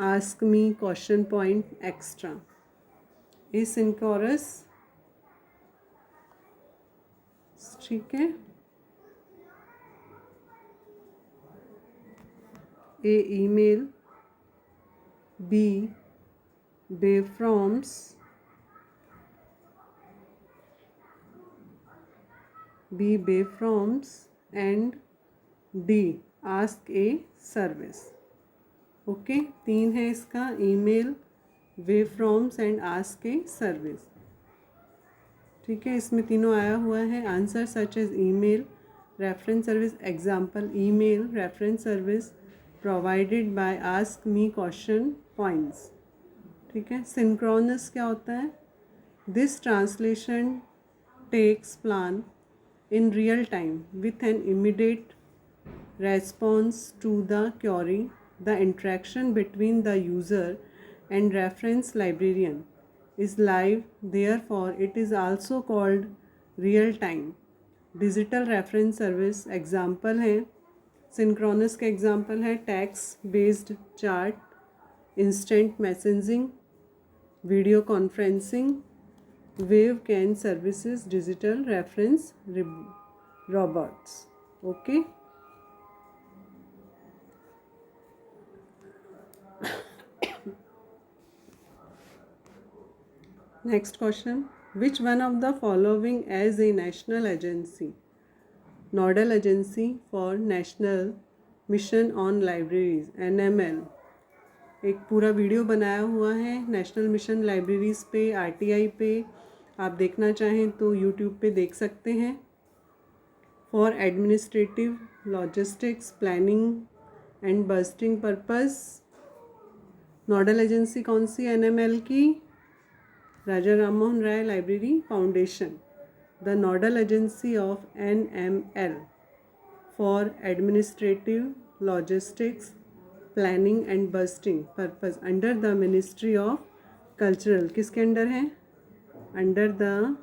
Ask Me question point extra. Asynchronous. ठीक है. A. email. B. waveforms. And D. ask a service. Okay. 3 है इसका, email, webforms and ask a service. ठीक है. इसमें तीनों आया हुआ है. Answer such as email reference service. Example: email reference service provided by ask me question points. ठीक है. सिंक्रोनस क्या होता है? This translation takes plan in real time with an immediate response to the query. The interaction between the user and reference librarian is live, therefore it is also called real time. Digital reference service example है. Synchronous के example है text based chart, instant messaging, video conferencing, wave can services, digital reference robots. Okay. Next question. Which one of the following as a national agency? Nodal Agency for National Mission on Libraries NML। एक पूरा video बनाया हुआ है national mission libraries पे, RTI पे। आप देखना चाहें तो यूट्यूब पे देख सकते हैं। For administrative logistics planning and busting purpose nodal agency कौन सी NML की? Raja Ram Mohan Roy library foundation. The nodal agency of NML for administrative logistics planning and busting purpose under the ministry of cultural. किसके अंडर है? Under the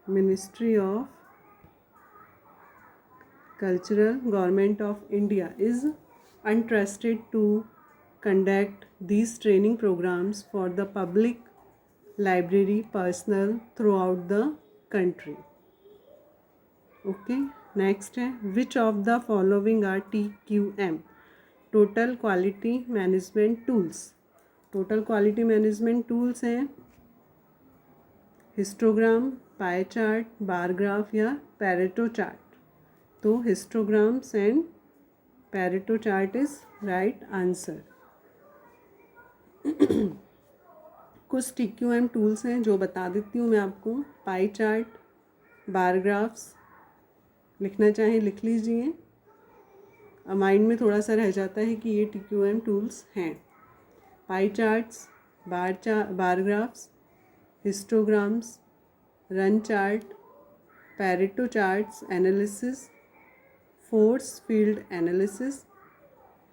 ministry of cultural government of India is entrusted to conduct these training programs for the public library personnel throughout the country. Okay, next है which of the following are TQM total quality management tools? total quality management tools हैं histogram, pie chart, bar graph या Pareto chart. तो histograms and Pareto chart is right answer. कुछ TQM tools हैं जो बता देती हूँ मैं आपको। पाई चार्ट, बार ग्राफ्स, लिखना चाहें लिख लीजिए। माइंड में थोड़ा सा रह जाता है कि ये TQM टूल्स हैं। Pie charts, bar graphs, histograms, run chart, Pareto charts analysis, force field analysis,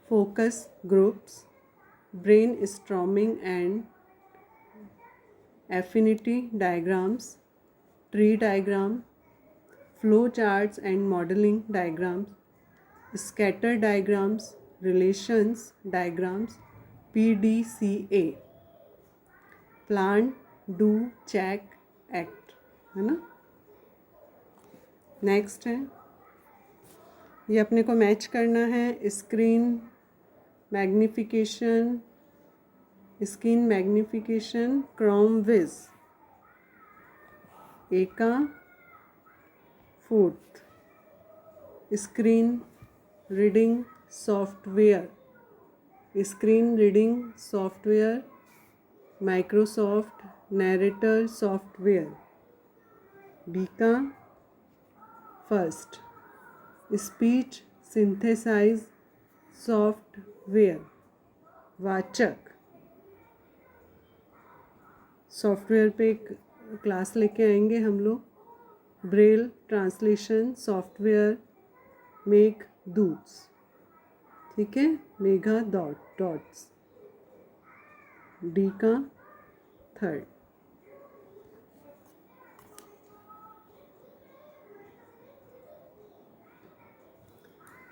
focus groups, brainstorming and affinity diagrams, tree diagram, flow charts and modeling diagrams, scatter diagrams, relations diagrams, PDCA, plan, do, check, act, है ना। Next है, ये अपने को match करना है। Screen magnification, ChromeVis एका fourth. Screen reading software, Microsoft Narrator software. बीका first. Speech synthesize software, Vachak software पे एक क्लास लेके आएंगे हम लोग। ब्रेल ट्रांसलेशन सॉफ्टवेयर, मेघदूत्स, ठीक है, मेघा डॉट्स। डी का third.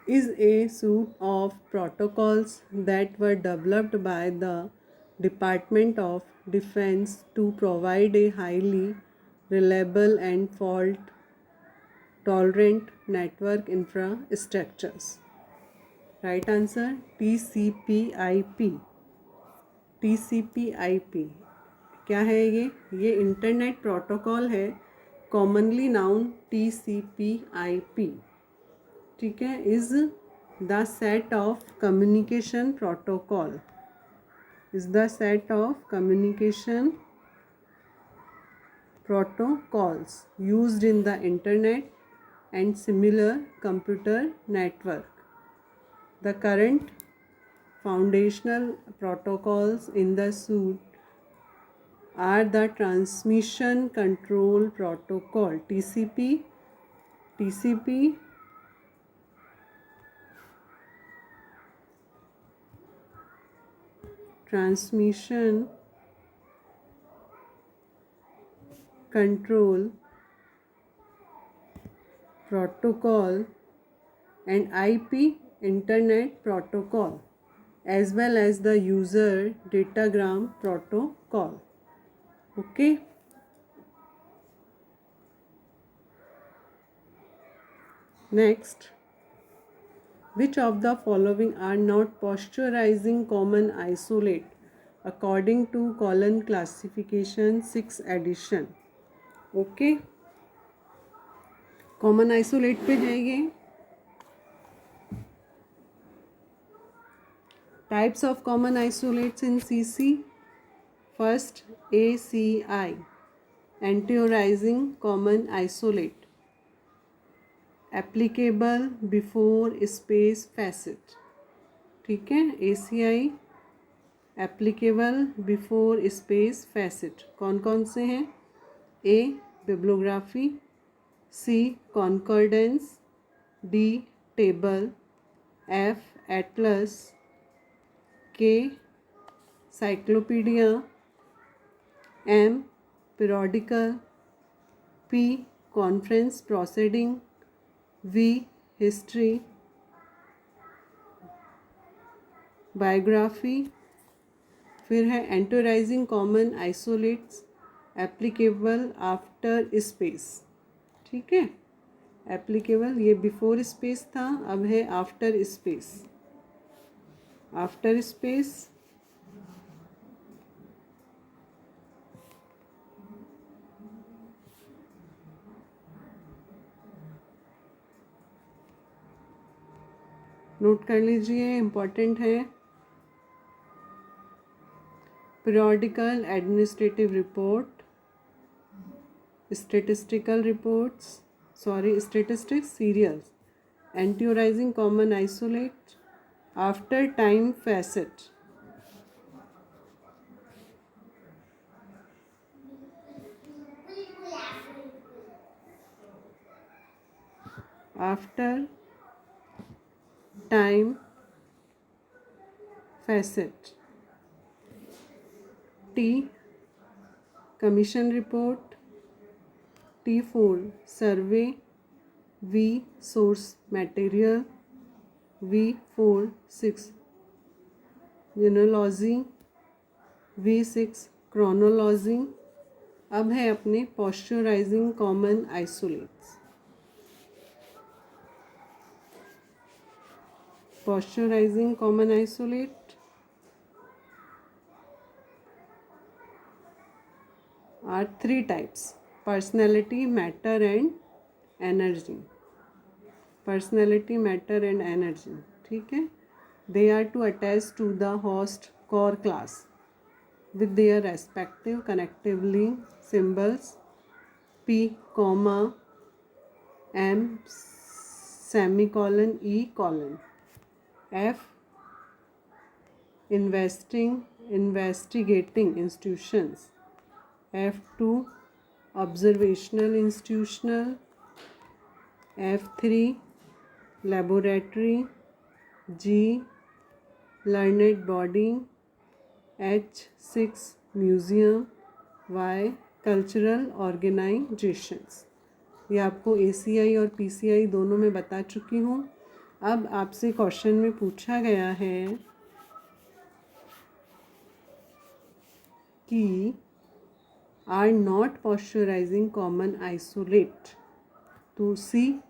is a suite of protocols that were developed by the Department of Defense to provide a highly reliable and fault-tolerant network infrastructures. Right answer TCP/IP. TCP/IP क्या है ये internet protocol है, commonly noun TCP/IP, ठीक है। Is the set of communication protocol, protocols used in the internet and similar computer network. The current foundational protocols in the suite are the Transmission Control Protocol TCP, Transmission Control Protocol, and IP Internet Protocol, as well as the User Datagram Protocol. Okay. Next, which of the following are not posturizing common isolate? according to colon classification 6th edition. Okay, common isolate पे जाइए. Types of common isolates in CC. First, ACI, anteriorising common isolate, applicable before space facet. ठीक है, ACI applicable before space facet कौन कौन से हैं? A, bibliography, C, concordance, D, table, F, atlas, K, cyclopedia, M, periodical, P, conference proceeding, V, history, biography. फिर है anteriorizing common isolates applicable after space. ठीक है, एप्लीकेबल ये बिफोर स्पेस था, अब है after space. After space note कर लीजिए, इम्पॉर्टेंट है. Periodical administrative report, statistical reports, statistics serials, anteriorizing common isolate, after time facet. After time facet. T, commission report. T4, survey. V, source material. V4, 6, genealogy. V6, chronology. अब है अपने posteriorizing common isolates. Posteriorizing common isolate are 3 types: personality, matter and energy. Personality, matter and energy. ठीक है, they are to attach to the host core class with their respective connective link symbols P, comma, M, semicolon, E, colon. F, investigating institutions. F2, observational institutional. F3, laboratory. G, learned body. H6, museum. Y, cultural organizations. ये आपको ACI और PCI दोनों में बता चुकी हूँ. अब आपसे क्वेश्चन में पूछा गया है कि are not pasteurizing common isolate. तो C,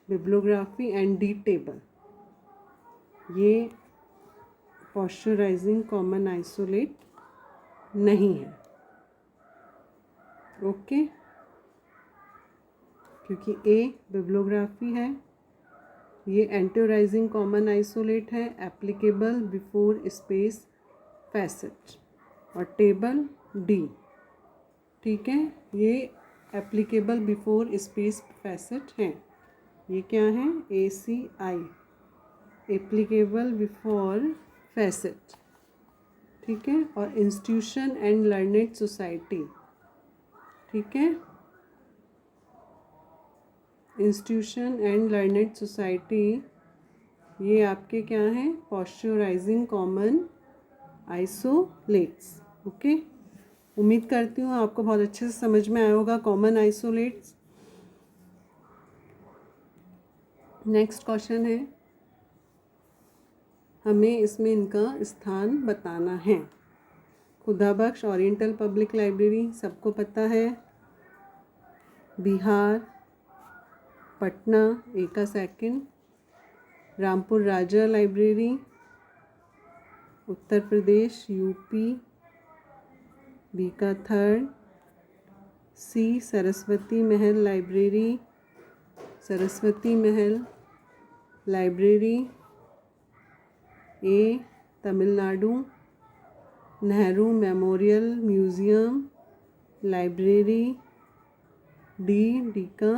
bibliography and D, table. ये pasteurizing common isolate नहीं है. ओके, क्योंकि A bibliography है, ये एंटीओराइजिंग कॉमन आइसोलेट है, एप्लीकेबल बिफोर स्पेस फैसेट. और टेबल D. ठीक है, ये एप्लीकेबल बिफोर स्पेस फैसेट हैं. ये क्या है? ACI, applicable before facet. ठीक है, और इंस्टीट्यूशन एंड लर्नेड सोसाइटी. ठीक है, इंस्टीट्यूशन एंड लर्नेड सोसाइटी ये आपके क्या हैं? पॉस्चराइजिंग कॉमन आइसोलेट्स. ओके, उम्मीद करती हूँ आपको बहुत अच्छे से समझ में आया होगा कॉमन आइसोलेट्स. नेक्स्ट क्वेश्चन है, हमें इसमें इनका स्थान बताना है. खुदाबख्श ओरिएंटल पब्लिक लाइब्रेरी सबको पता है, बिहार, पटना, एका second. Rampur Raza library, Uttar Pradesh, UP. B का third, C Saraswati Mahal library, Saraswati Mahal library, A Tamil Nadu Nehru memorial museum library, D का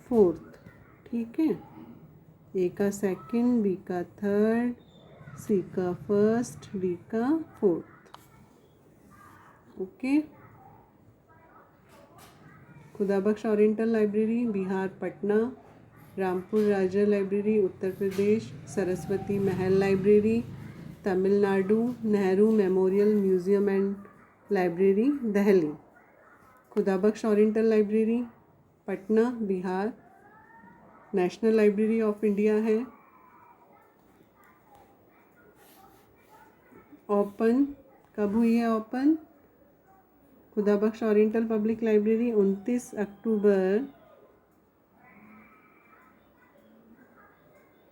फोर्थ। ठीक है, ए का सेकंड, बी का थर्ड, सी का फर्स्ट, डी का fourth. Okay. Khuda Bakhsh oriental library Bihar Patna, Rampur Raza library Uttar Pradesh, Saraswati Mahal library Tamil Nadu, Nehru memorial museum and library Delhi. Khuda Bakhsh oriental library Patna Bihar national library of India है। Open कब हुई है open? Khudabakhsh oriental public library 29 अक्टूबर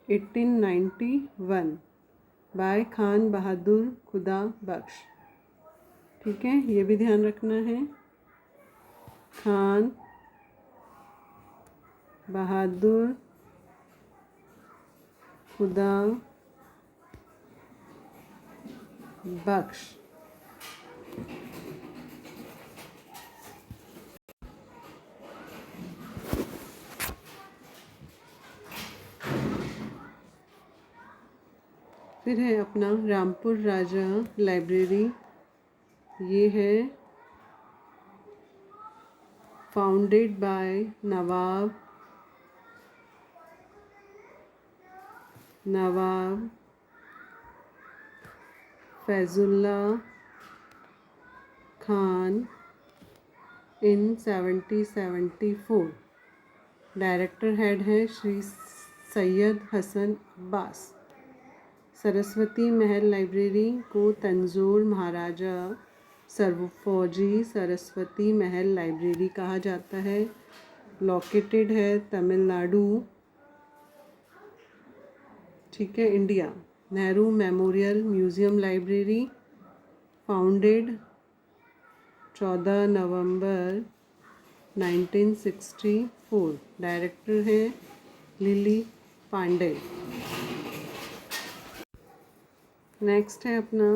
1891 बाय खान बहादुर खुदा बख्श। ठीक है, ये भी ध्यान रखना है। खान बहादुर खुदा बख्श। फिर है अपना रामपुर राजा लाइब्रेरी, ये है founded by Nawab Faizullah Khan in 1774। Director head है श्री सैयद हसन अब्बास। सरस्वती महल लाइब्रेरी को तंजौर महाराजा सर्वफौजी सरस्वती महल लाइब्रेरी कहा जाता है। लोकेटेड है तमिलनाडु, ठीक है, India. Nehru memorial museum library founded 14 November 1964। Director है लिली पांडे। नेक्स्ट है अपना,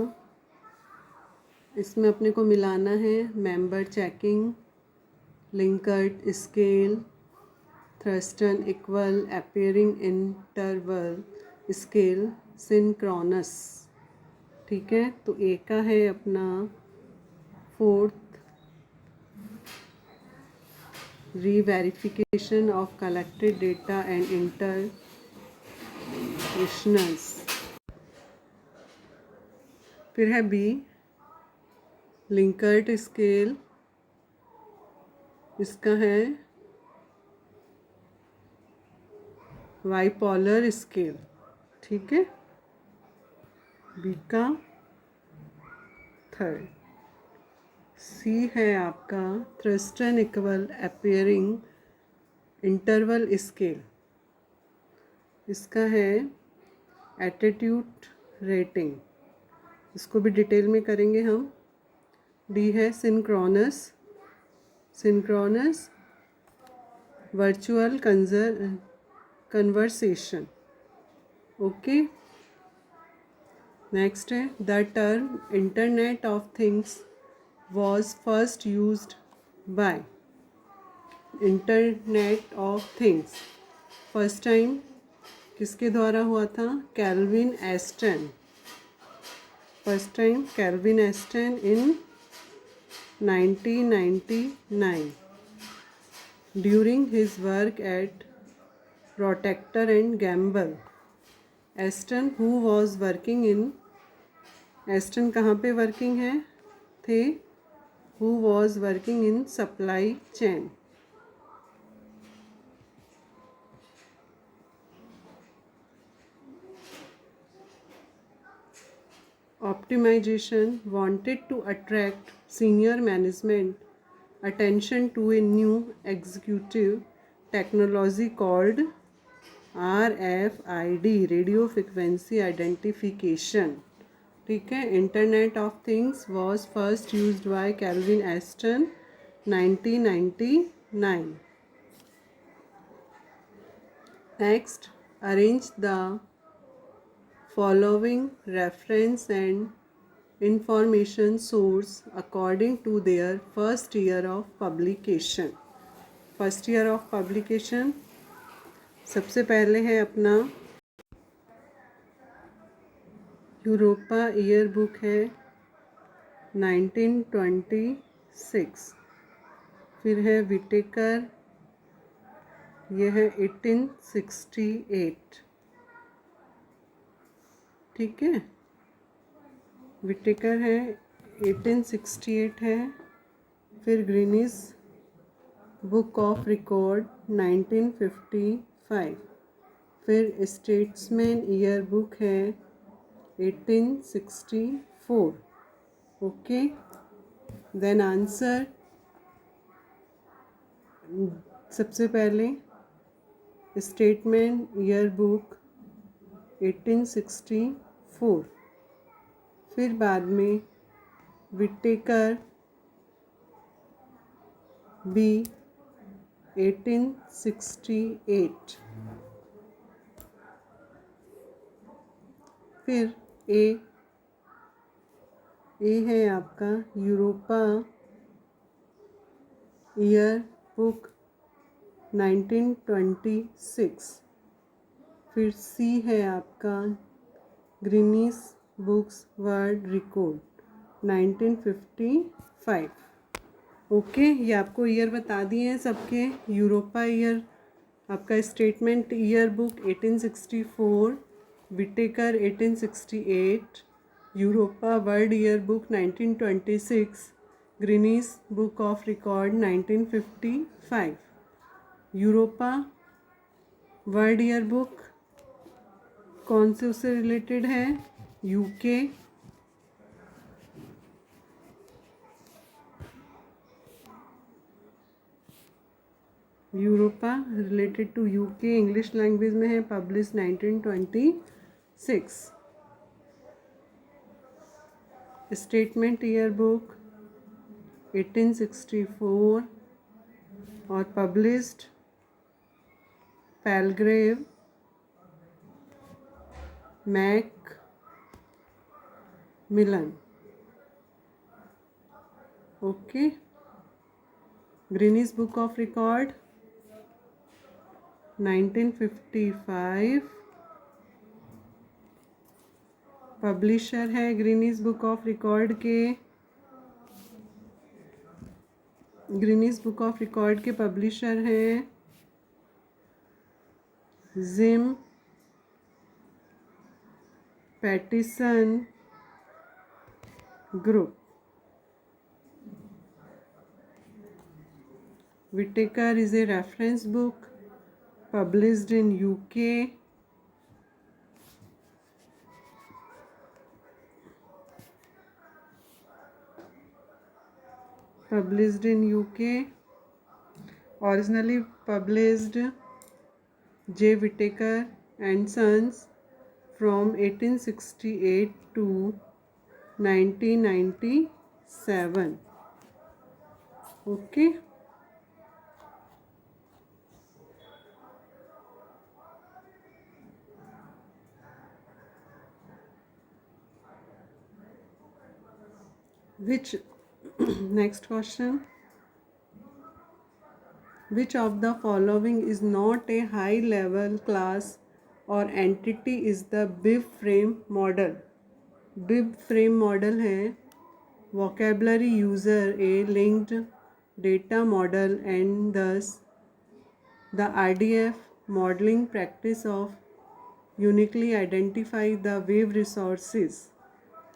इसमें अपने को मिलाना है member checking, Likert scale, Thurstone equal, appearing interval scale, synchronous. ठीक है, तो ए का है अपना fourth, reverification of collected data and interpretations. फिर है बी लिंकर्ट स्केल, इसका है बाइपोलर स्केल। ठीक है, बी का थर्ड। सी है आपका Thurstone equal appearing interval scale, इसका है एटीट्यूड रेटिंग, इसको भी डिटेल में करेंगे हम। डी है synchronous virtual conversation. Okay. Next है the term internet of things was first used by. Internet of things first time किसके द्वारा हुआ था? Kevin Ashton. First time Kevin Ashton in 1999 during his work at Procter and Gamble. Ashton who was working in, Ashton कहाँ पे working है थे? who was working in supply chain. Optimization wanted to attract senior management attention to a new executive technology called RFID, radio frequency identification. ठीक है। Internet of things was first used by Kevin Ashton 1999। Next, arrange the following reference and information source according to their first year of publication. First year of publication सबसे पहले है अपना Europa year book है 1926। फिर है Whittaker, यह है 1868। ठीक है, विटेकर है 1868 है। फिर ग्रीनिस बुक ऑफ रिकॉर्ड 1955। फिर स्टेट्समैन ईयर बुक है 1864। Okay, then answer. सबसे पहले स्टेटमेंट ईयर बुक 1864, फिर बाद में विटेकर बी 1868, फिर ए है आपका यूरोपा ईयर बुक 1926। फिर सी है आपका Guinness books world record 1955। Okay, ये आपको ईयर बता दिए हैं सबके। यूरोपा ईयर आपका statement year book 1864, Whitaker 1868, Europa world year book 1926, Guinness book of record 1955। Europa world year book कौन से उससे रिलेटेड है? UK, Europa related to UK, English language में है, पब्लिश 1926। स्टेटमेंट ईयर बुक 1864 और published Palgrave Macmillan. Okay, Guinness book of record 1955, publisher है Guinness book of record के, Guinness book of record के पब्लिशर हैं Jim Pattison group. Whitaker is a reference book published in UK. Published in UK. Originally published J. Whittaker and Sons from 1868 to 1997. Okay. Which next question, which of the following is not a high level class or entity is the bib frame model? bib frame model है vocabulary user a linked data model and thus the RDF modeling practice of uniquely identify the wave resources,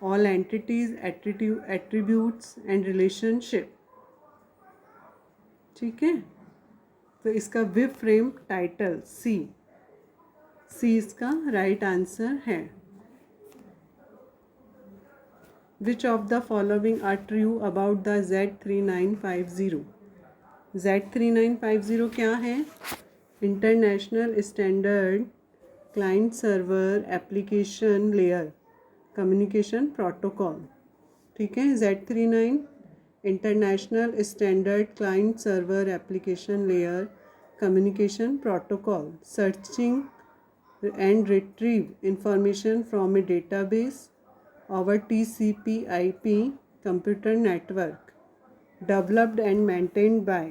all entities, attributes and relationship। ठीक है, तो इसका विब frame title सी इसका right answer है। Which of the following are true about the Z3950? Z3950 क्या है? International standard client server application layer communication protocol. ठीक है। Z39 international standard client server application layer communication protocol, searching and retrieve information from a database over TCP/IP computer network, developed and maintained by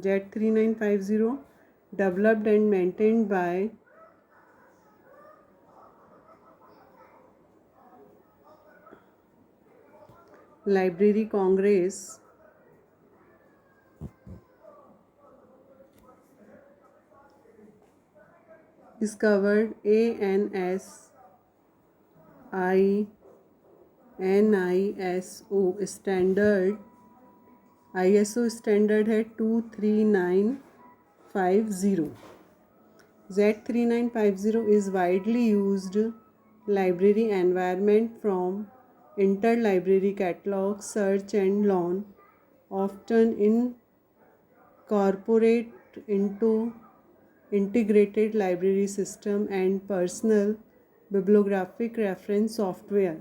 Z3950, developed and maintained by Library Congress, is covered NISO standard। ISO standard है 23950। Z3950 is widely used library environment from interlibrary catalog, search and learn, often incorporate into integrated library system and personal bibliographic reference software,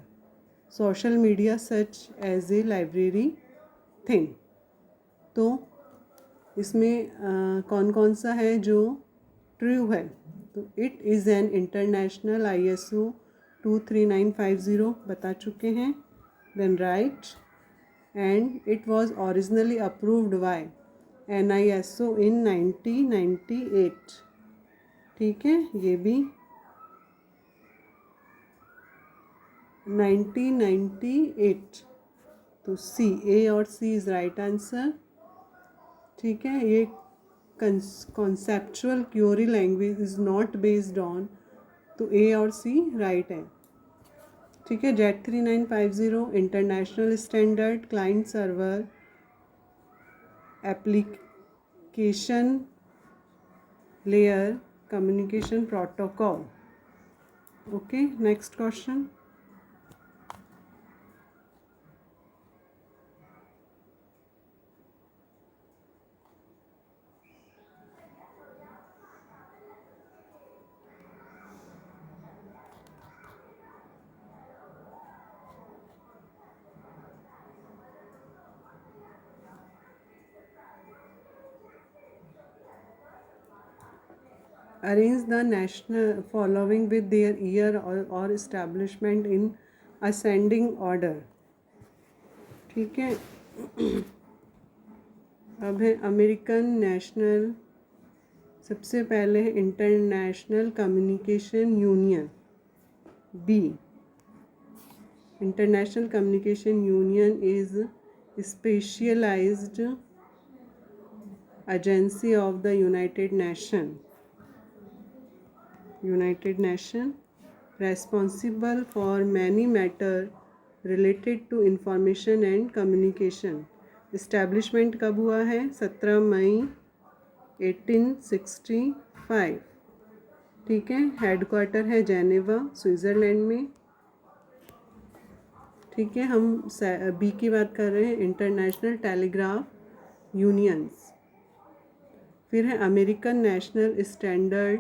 social media such as a library thing। तो इसमें कौन कौन सा है जो true है? तो it is an international ISO 23950 बता चुके हैं। Then right, and it was originally approved by NISO in 1998। ठीक है, ये भी 1998। तो सी, ए और सी इज़ राइट आंसर। ठीक है, ये conceptual Curie language is not based on, तो ए और सी राइट है। ठीक है। Z3950 international standard client server application layer communication protocol. Okay, next question. Arrange the national following with their year or establishment in ascending order। ठीक है। अब है American national, सबसे पहले है international communication union. B, international communication union is specialized agency of the United Nation responsible for many matter related to information and communication। Establishment कब हुआ है? 17 मई 1865। ठीक है। हेडक्वार्टर है जेनेवा, स्विट्ज़रलैंड में। ठीक है। हम बी की बात कर रहे हैं, इंटरनेशनल टेलीग्राफ यूनियंस। फिर है American National Standard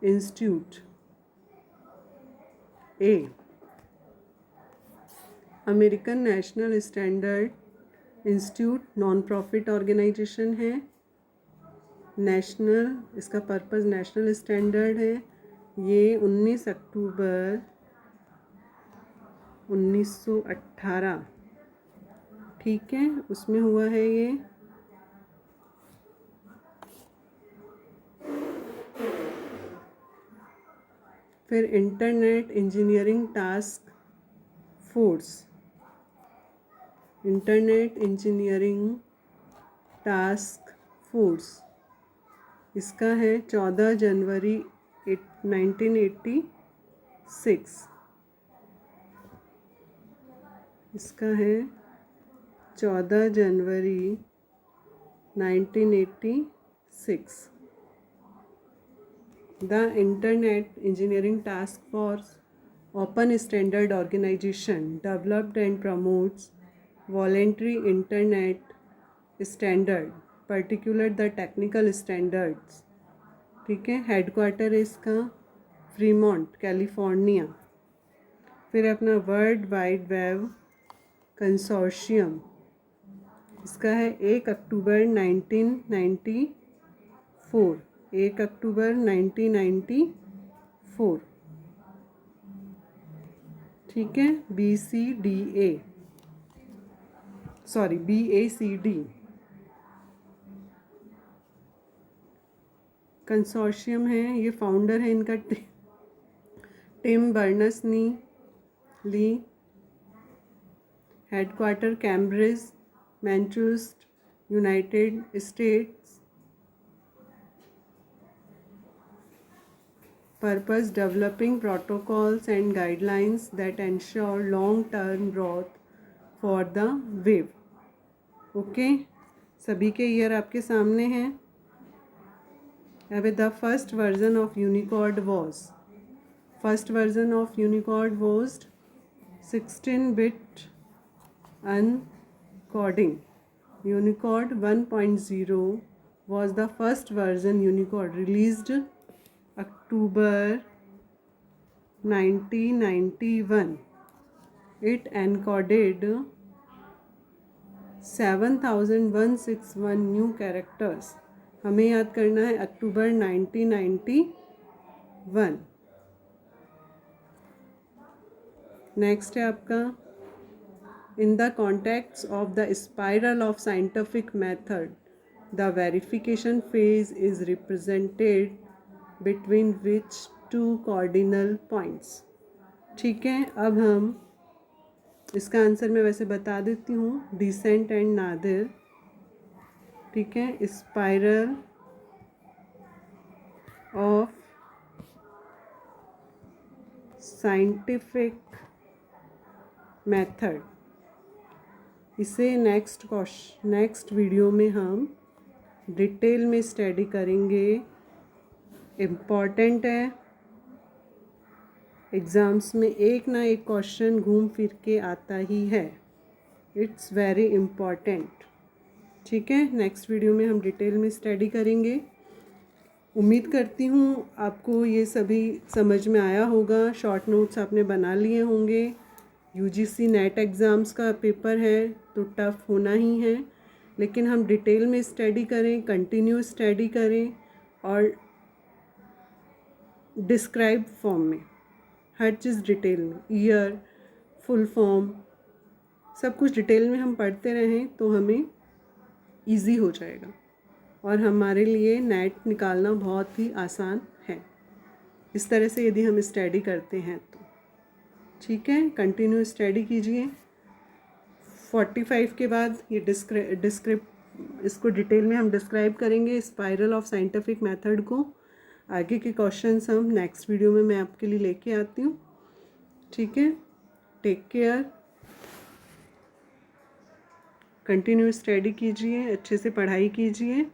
Institute. A, American National Standard Institute non profit organization है। नेशनल, इसका पर्पस नेशनल स्टैंडर्ड है। ये 19 अक्टूबर 1918, ठीक है, उसमें हुआ है ये। फिर internet engineering task force, internet engineering task force, इसका है 14 जनवरी 1986। इसका है 14 जनवरी 1986। The Internet Engineering Task Force, open standard organization, developed and promotes voluntary internet standard, particular the technical standards। ठीक है। हेडक्वार्टर है इसका फ्रीमोंट, कैलिफोर्निया। फिर अपना वर्ल्ड वाइड वेब कंसोर्शियम, इसका है 1 अक्टूबर 1994, 1 अक्टूबर 1994, ठीक है। BACD कंसोर्शियम है। ये फाउंडर है इनका Tim Berners-Lee, headquarter Cambridge, Manchester, United States. Purpose: developing protocols and guidelines that ensure long-term growth for the web. Okay, सभी के ईयर आपके सामने हैं। अब the first version of Unicode was 16-bit uncoding. Unicode 1.0 was the first version Unicode released October 1991. It encoded 7161 new characters. हमें याद करना है अक्टूबर 1991। नेक्स्ट है आपका in the context of the spiral of scientific method the verification phase is represented between which 2 cardinal points. ठीक है, अब हम इसका आंसर मैं वैसे बता देती हूँ, डिसेंट एंड नादिर। ठीक है, स्पाइरल ऑफ साइंटिफिक मेथड, इसे नेक्स्ट वीडियो में हम डिटेल में स्टडी करेंगे। इम्पॉर्टेंट है, एग्ज़ाम्स में एक ना एक क्वेश्चन घूम फिर के आता ही है। It's very important. ठीक है, नेक्स्ट वीडियो में हम डिटेल में स्टडी करेंगे। उम्मीद करती हूँ आपको ये सभी समझ में आया होगा। शॉर्ट नोट्स आपने बना लिए होंगे। यूजीसी नेट एग्ज़ाम्स का पेपर है तो टफ़ होना ही है, लेकिन हम डिटेल में स्टडी करें, कंटिन्यू स्टडी करें और डिस्क्राइब फॉर्म में, हर चीज़ डिटेल में, ईयर, फुल फॉर्म, सब कुछ डिटेल में हम पढ़ते रहें तो हमें इजी हो जाएगा और हमारे लिए नेट निकालना बहुत ही आसान है। इस तरह से यदि हम स्टडी करते हैं तो ठीक है, कंटिन्यू स्टडी कीजिए। 45 के बाद ये इसको डिटेल में हम डिस्क्राइब करेंगे, स्पाइरल ऑफ साइंटिफिक मेथड को। आगे के क्वेश्चंस हम नेक्स्ट वीडियो में मैं आपके लिए लेके आती हूँ। ठीक है, टेक केयर, कंटिन्यू स्टडी कीजिए, अच्छे से पढ़ाई कीजिए।